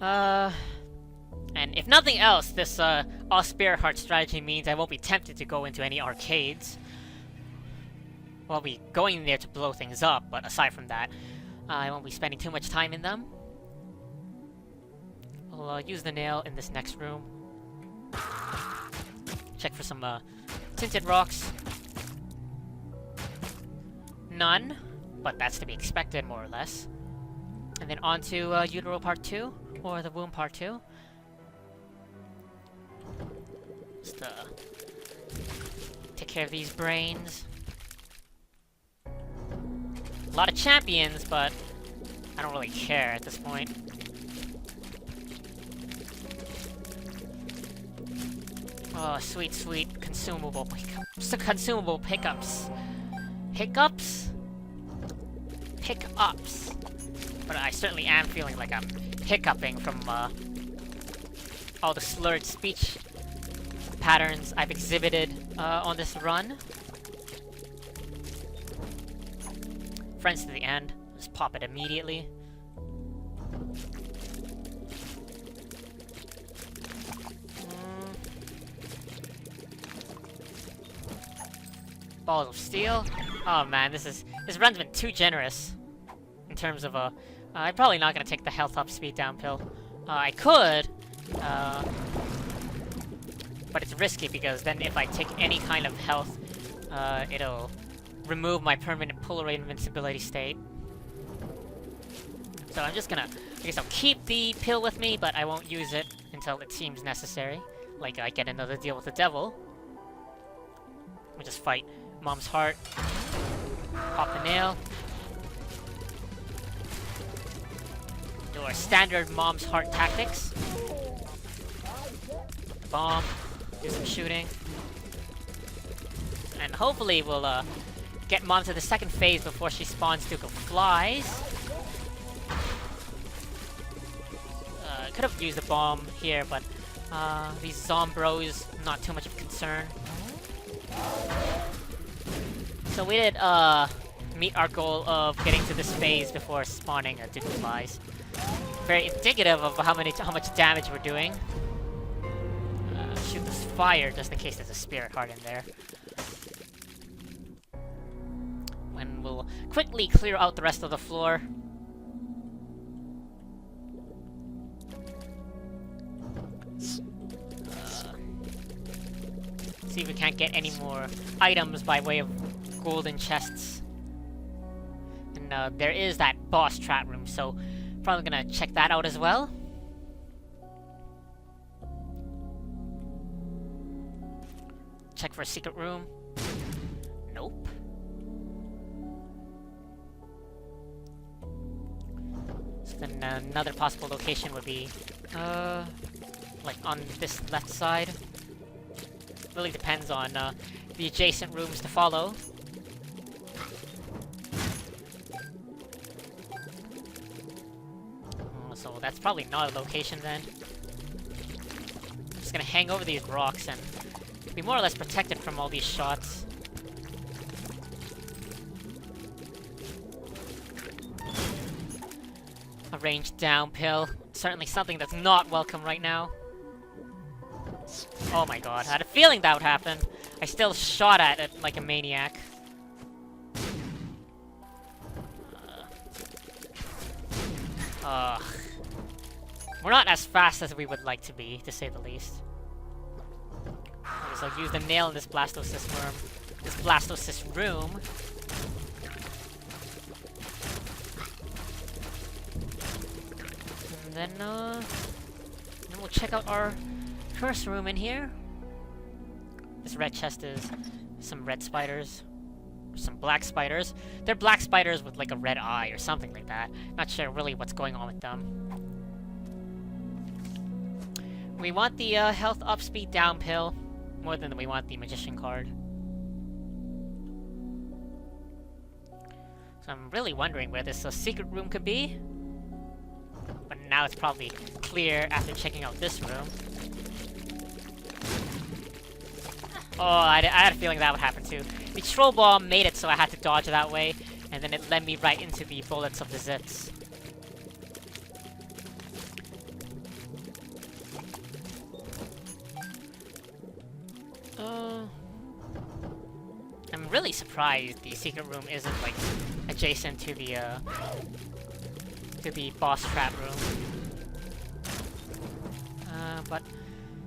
And if nothing else, this all spirit heart strategy means I won't be tempted to go into any arcades. Well, I'll be going there to blow things up, but aside from that, I won't be spending too much time in them. I'll use the nail in this next room. Check for some tinted rocks. None, but that's to be expected, more or less. And then on to Utero Part 2, or the Womb Part 2. Just take care of these brains. A lot of champions, but I don't really care at this point. Oh, sweet, sweet consumable pickups. Consumable pickups. Hiccups? Pickups. But I certainly am feeling like I'm hiccuping from all the slurred speech patterns I've exhibited on this run. Friends to the end. Just pop it immediately. Balls of steel. Oh man, this run's been too generous in terms of I'm probably not gonna take the health up, speed down pill. I could, but it's risky because then if I take any kind of health, it'll remove my permanent Polaroid invincibility state. So I'm just gonna, I guess I'll keep the pill with me, but I won't use it until it seems necessary. Like I get another deal with the devil. We'll just fight Mom's Heart. Pop the nail. Do our standard Mom's Heart tactics. Bomb. Do some shooting. And hopefully we'll get Mom to the second phase before she spawns Duke of Flies. Could have used a bomb here, but these Zombros, not too much of a concern. So we did meet our goal of getting to this phase before spawning a Duke of Flies. Very indicative of how much damage we're doing. Shoot this fire just in case there's a spirit heart in there. And we'll quickly clear out the rest of the floor. See if we can't get any more items by way of golden chests. And there is that boss trap room, so probably gonna check that out as well. Check for a secret room. Nope. So then another possible location would be, like on this left side. Really depends on the adjacent rooms to follow. So that's probably not a location then. I'm just gonna hang over these rocks and be more or less protected from all these shots. A ranged down pill. Certainly something that's not welcome right now. Oh my god, I had a feeling that would happen. I still shot at it like a maniac. We're not as fast as we would like to be, to say the least. So I'll use the nail in this Blastocyst worm. This Blastocyst room. And then we'll check out our first room in here. This red chest is some red spiders. Some black spiders. They're black spiders with like a red eye or something like that. Not sure really what's going on with them. We want the health up, speed down pill more than we want the magician card. So I'm really wondering where this secret room could be. But now it's probably clear after checking out this room. Oh, I had a feeling that would happen too. The troll bomb made it so I had to dodge that way. and then it led me right into the bullets of the Zits. I'm really surprised the secret room isn't like adjacent to the boss trap room. But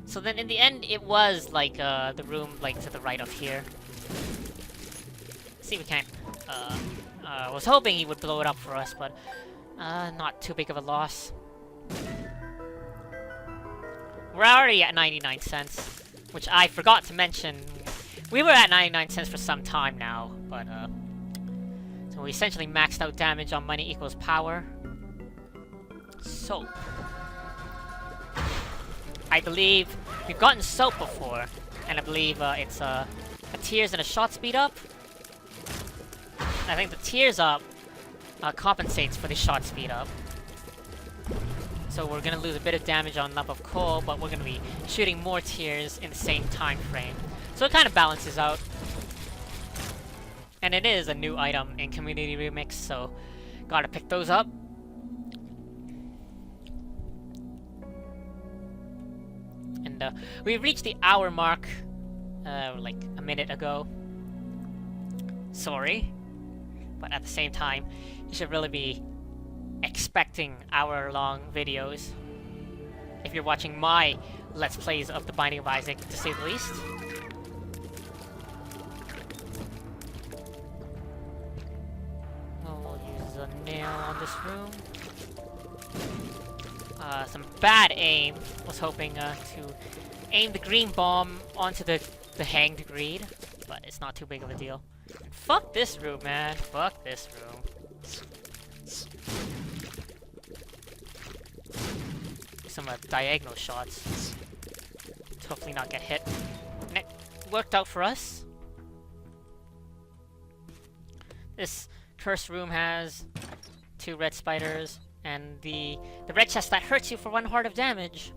so then in the end it was like the room like to the right of here. See, we can't. I was hoping he would blow it up for us, but not too big of a loss. We're already at 99 cents, which I forgot to mention. We were at 99 cents for some time now, but so we essentially maxed out damage on money equals power. Soap. I believe we've gotten soap before, and I believe it's a tears and a shot speed up. I think the tears up compensates for the shot speed up. So we're gonna lose a bit of damage on lump of coal, but we're gonna be shooting more tears in the same time frame. So it kind of balances out. And it is a new item in Community Remix, so gotta pick those up. And we reached the hour mark like a minute ago. Sorry. But at the same time, you should really be expecting hour-long videos if you're watching my Let's Plays of The Binding of Isaac, to say the least. We'll use a nail on this room. Some bad aim. Was hoping to aim the green bomb onto the hanged greed, but it's not too big of a deal. Fuck this room, man. Fuck this room. Some diagonal shots. To hopefully not get hit. And it worked out for us. This cursed room has 2 red spiders, and the red chest that hurts you for 1 heart of damage.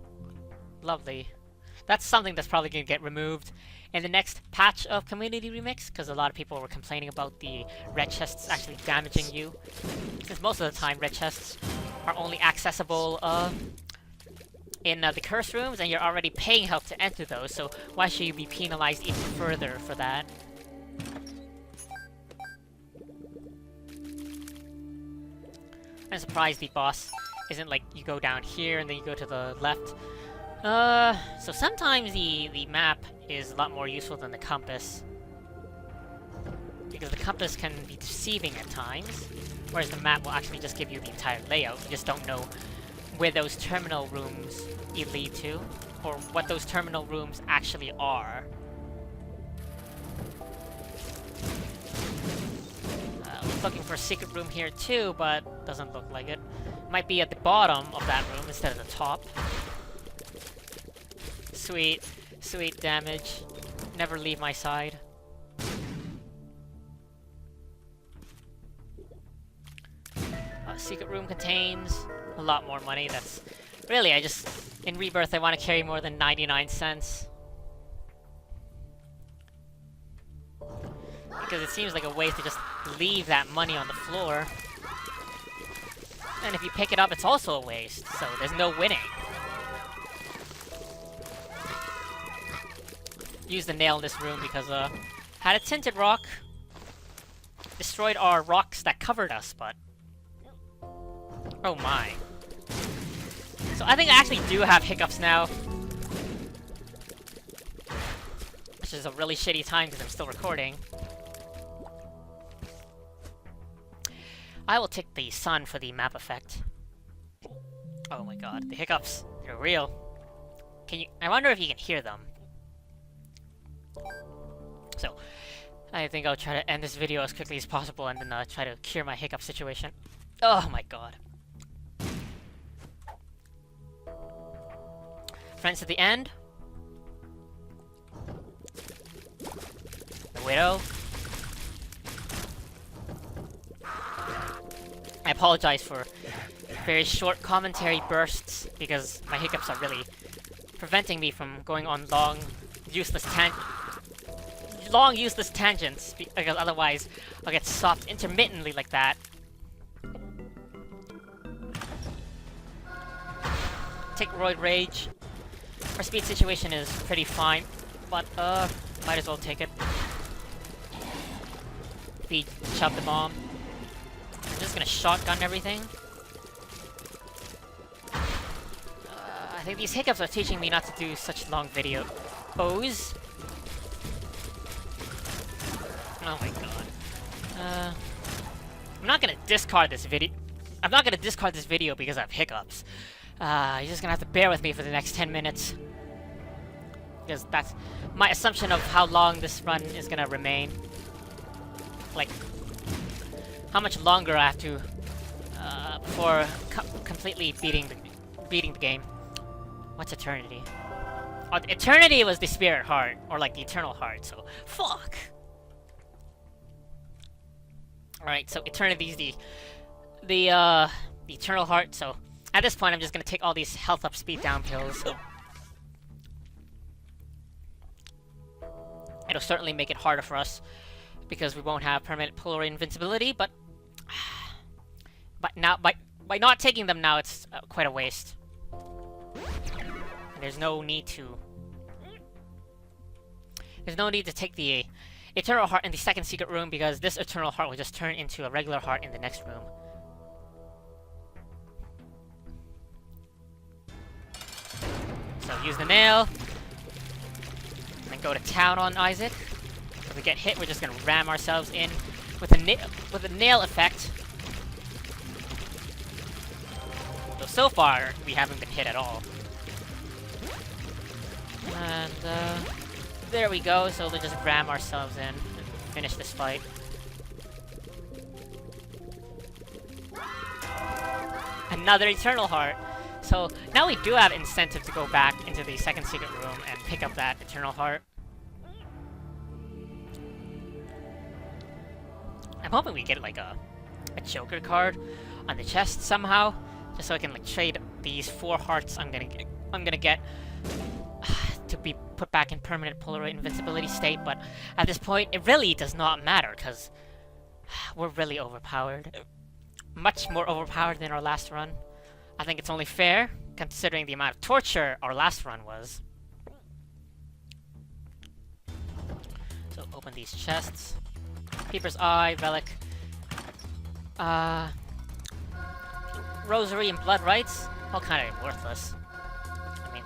Lovely. That's something that's probably gonna get removed in the next patch of Community Remix, because a lot of people were complaining about the red chests actually damaging you. Since most of the time red chests are only accessible in the curse rooms, and you're already paying help to enter those, so why should you be penalized even further for that? I'm surprised the boss isn't like you go down here and then you go to the left. So sometimes the map is a lot more useful than the compass, because the compass can be deceiving at times, whereas the map will actually just give you the entire layout. You just don't know where those terminal rooms you lead to, or what those terminal rooms actually are. I was looking for a secret room here too, but doesn't look like it. Might be at the bottom of that room instead of the top. Sweet, sweet damage. Never leave my side. Secret room contains a lot more money. That's really, in Rebirth I want to carry more than 99 cents. Because it seems like a waste to just leave that money on the floor. And if you pick it up, it's also a waste, so there's no winning. Use the nail in this room because had a tinted rock, destroyed our rocks that covered us, but oh my. So I think I actually do have hiccups now, which is a really shitty time because I'm still recording. I will take the sun for the map effect. Oh my god, the hiccups, they're real. I wonder if you can hear them. So, I think I'll try to end this video as quickly as possible and then try to cure my hiccup situation. Oh my god. Friends at the end. The Widow. I apologize for very short commentary bursts because my hiccups are really preventing me from going on long, useless long useless tangents, because otherwise I'll get stopped intermittently like that. Take Roid Rage. Our speed situation is pretty fine, but might as well take it. Feed, chop the bomb. I'm just gonna shotgun everything. I think these hiccups are teaching me not to do such long videos. Oh my god. I'm not gonna discard this video. I'm not gonna discard this video because I have hiccups. You're just gonna have to bear with me for the next 10 minutes. Because that's my assumption of how long this run is gonna remain. Like, how much longer I have to, before completely beating the game. What's Eternity? Oh, Eternity was the Spirit Heart, or like the Eternal Heart, so fuck! Alright, so Eternity is the Eternal Heart, so at this point I'm just gonna take all these health up, speed down pills, so it'll certainly make it harder for us, because we won't have permanent polar invincibility, but now, by not taking them now, it's quite a waste. There's no need to take the Eternal Heart in the second secret room, because this Eternal Heart will just turn into a regular heart in the next room. So use the nail, and go to town on Isaac. If we get hit, we're just gonna ram ourselves in with a nail effect. So far, we haven't been hit at all. And there we go, so we'll just ram ourselves in and finish this fight. Another Eternal Heart. So now we do have incentive to go back into the second secret room and pick up that Eternal Heart. I'm hoping we get like a Joker card on the chest somehow, just so I can like trade these 4 hearts I'm gonna get to be put back in permanent polar invincibility state. But at this point, it really does not matter, because we're really overpowered. Much more overpowered than our last run. I think it's only fair, considering the amount of torture our last run was. So open these chests. Keeper's Eye, Relic. Rosary and Blood Rights, all kind of worthless. I mean,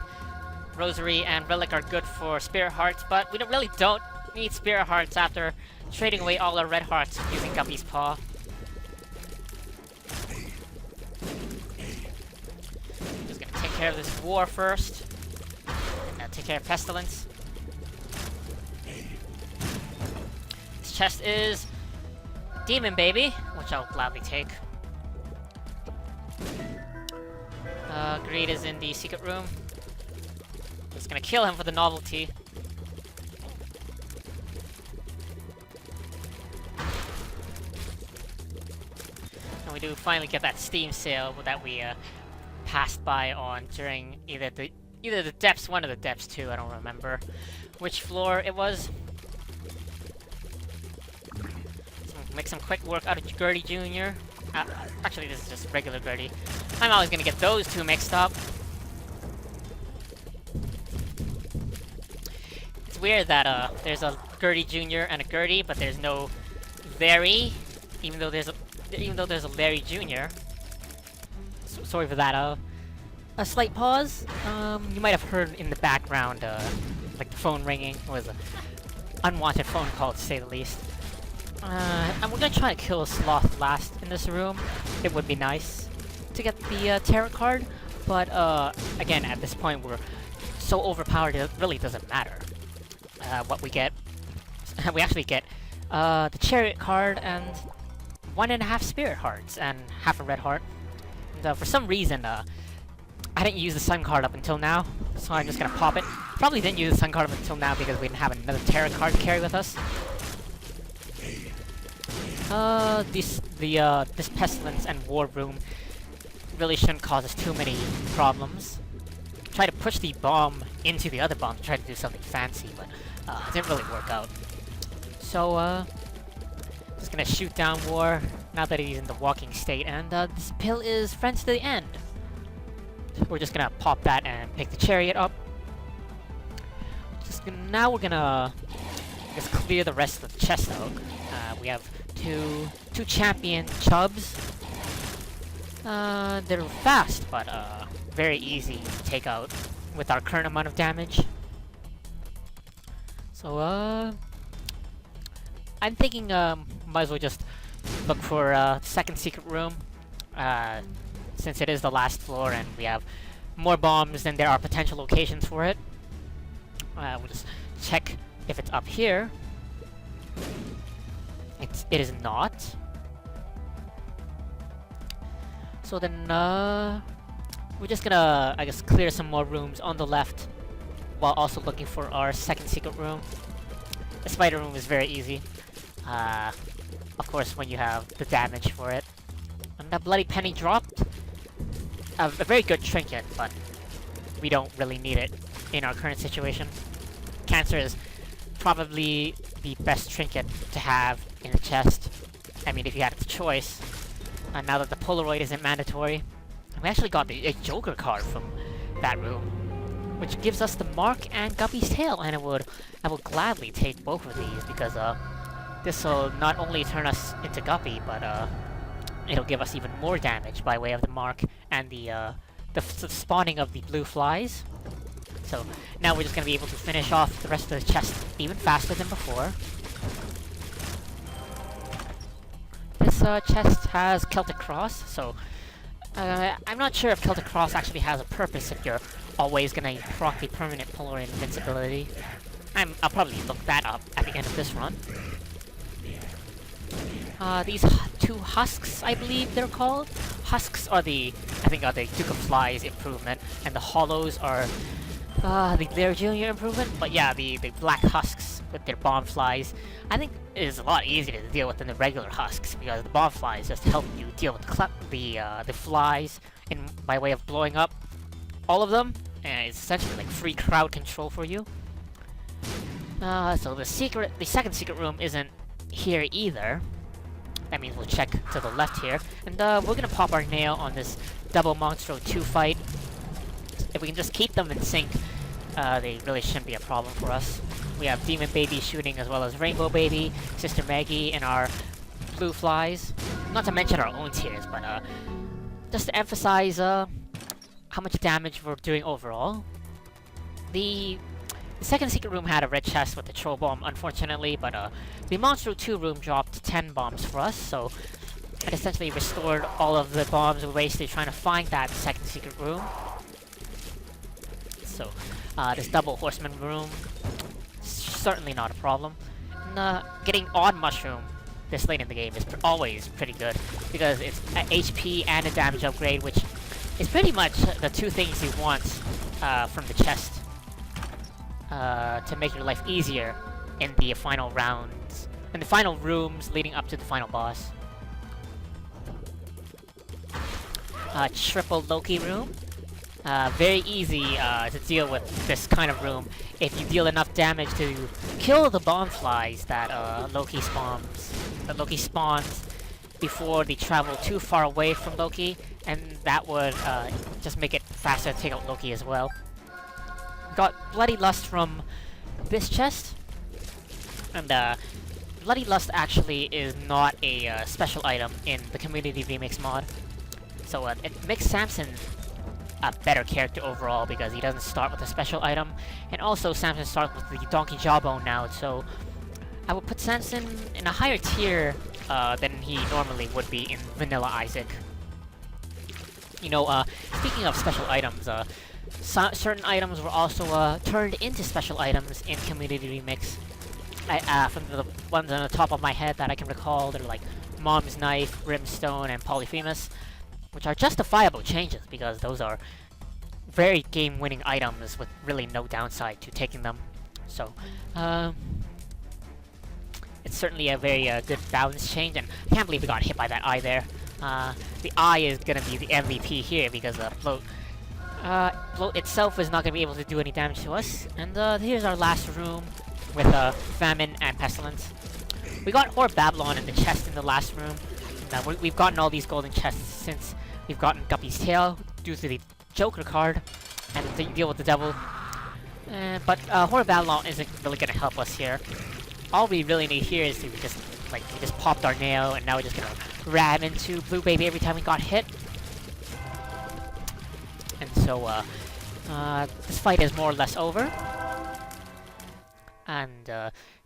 Rosary and Relic are good for Spirit Hearts, but we really don't need Spirit Hearts after trading away all our red hearts using Guppy's Paw. Just gonna take care of this war first. And take care of Pestilence. This chest is Demon Baby, which I'll gladly take. Greed is in the secret room. Just gonna kill him for the novelty. And we do finally get that Steam sale that we passed by on during either the depths, one of the depths too, I don't remember which floor it was. So make some quick work out of Gertie Jr. Actually, this is just regular Gertie. I'm always gonna get those two mixed up. It's weird that there's a Gertie Jr. and a Gertie, but there's no Larry, even though there's a Larry Jr. So, sorry for that. A slight pause. You might have heard in the background, like the phone ringing. It was an unwanted phone call, to say the least. And we're gonna try to kill a Sloth last in this room. It would be nice to get the tarot card, but again, at this point we're so overpowered it really doesn't matter what we get. We actually get the Chariot card and 1.5 Spirit Hearts and half a red heart. And, for some reason, I didn't use the Sun card up until now, so I'm just gonna pop it. Probably didn't use the Sun card up until now because we didn't have another tarot card to carry with us. This Pestilence and War Room really shouldn't cause us too many problems. Try to push the bomb into the other bomb to try to do something fancy, but it didn't really work out. So, just gonna shoot down War now that he's in the walking state, and this pill is friends to the end. We're just gonna pop that and pick the chariot up. Now we're gonna just clear the rest of the chest out. We have two champion chubs. They're fast, but very easy to take out with our current amount of damage. So I'm thinking might as well just look for a second secret room, since it is the last floor and we have more bombs than there are potential locations for it. We'll just check if it's up here. It is not. So then we're just gonna, I guess, clear some more rooms on the left while also looking for our second secret room. The spider room is very easy. Of course, when you have the damage for it. And that bloody penny dropped. A very good trinket, but we don't really need it in our current situation. Cancer is probably the best trinket to have in the chest. I mean, if you had the choice. Now that the Polaroid isn't mandatory. We actually got a Joker card from that room, which gives us the Mark and Guppy's tail, and I would gladly take both of these because this will not only turn us into Guppy, but it'll give us even more damage by way of the Mark and the spawning of the blue flies. So now we're just gonna be able to finish off the rest of the chest even faster than before. This chest has Celtic Cross, so I'm not sure if Celtic Cross actually has a purpose if you're always gonna proc the permanent Polaroid invincibility. I'll probably look that up at the end of this run. These two husks, I believe they're called. Husks are the Duke of Flies improvement, and the hollows are the Blair Jr. improvement. But yeah, the black husks with their bomb flies, I think it is a lot easier to deal with than the regular husks because the bomb flies just help you deal with the flies by way of blowing up all of them, and it's essentially like free crowd control for you. So the second secret room isn't here either. That means we'll check to the left here, and we're gonna pop our nail on this double Monstro 2 fight. If we can just keep them in sync, they really shouldn't be a problem for us. We have Demon Baby shooting as well as Rainbow Baby, Sister Maggie, and our blue flies. Not to mention our own tiers, but just to emphasize how much damage we're doing overall. The second secret room had a red chest with the troll bomb, unfortunately, but the Monstro 2 room dropped 10 bombs for us, so it essentially restored all of the bombs we wasted trying to find that second secret room. So, this double horseman room, certainly not a problem. And, getting odd mushroom this late in the game is always pretty good, because it's an HP and a damage upgrade, which is pretty much the two things you want from the chest to make your life easier in the final rounds, in the final rooms leading up to the final boss. Triple Loki room. Very easy to deal with this kind of room if you deal enough damage to kill the bomb flies that Loki spawns before they travel too far away from Loki, and that would just make it faster to take out Loki as well. Got Bloody Lust from this chest, and Bloody Lust actually is not a special item in the Community Remix mod, so it makes Samson a better character overall because he doesn't start with a special item, and also Samson starts with the Donkey Jawbone now, so I would put Samson in a higher tier than he normally would be in Vanilla Isaac. You know, speaking of special items, certain items were also turned into special items in Community Remix. From the ones on the top of my head that I can recall, they're like Mom's Knife, Brimstone, and Polyphemus, which are justifiable changes because those are very game-winning items with really no downside to taking them. So, it's certainly a very good balance change, and I can't believe we got hit by that eye there. The eye is gonna be the MVP here because Bloat itself is not gonna be able to do any damage to us. And here's our last room with Famine and Pestilence. We got Horde Babylon in the chest in the last room. And, we've gotten all these golden chests since we've gotten Guppy's Tail due to the Joker card and the deal with the devil. But Horde Babylon isn't really gonna help us here. All we really need here is to we just popped our nail, and now we're just gonna ram into Blue Baby every time we got hit. And so this fight is more or less over. And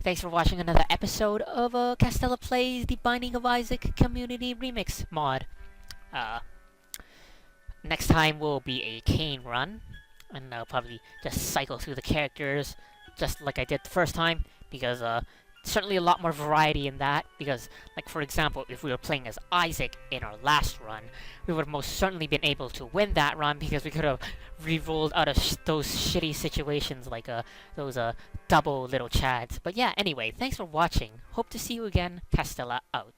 thanks for watching another episode of Castella Plays the Binding of Isaac Community Remix mod. Next time will be a Kane run, and I'll probably just cycle through the characters just like I did the first time, because certainly a lot more variety in that, because, like, for example, if we were playing as Isaac in our last run, we would have most certainly been able to win that run, because we could have re-rolled out of those shitty situations, like those double little chads. But yeah, anyway, thanks for watching. Hope to see you again. Castella out.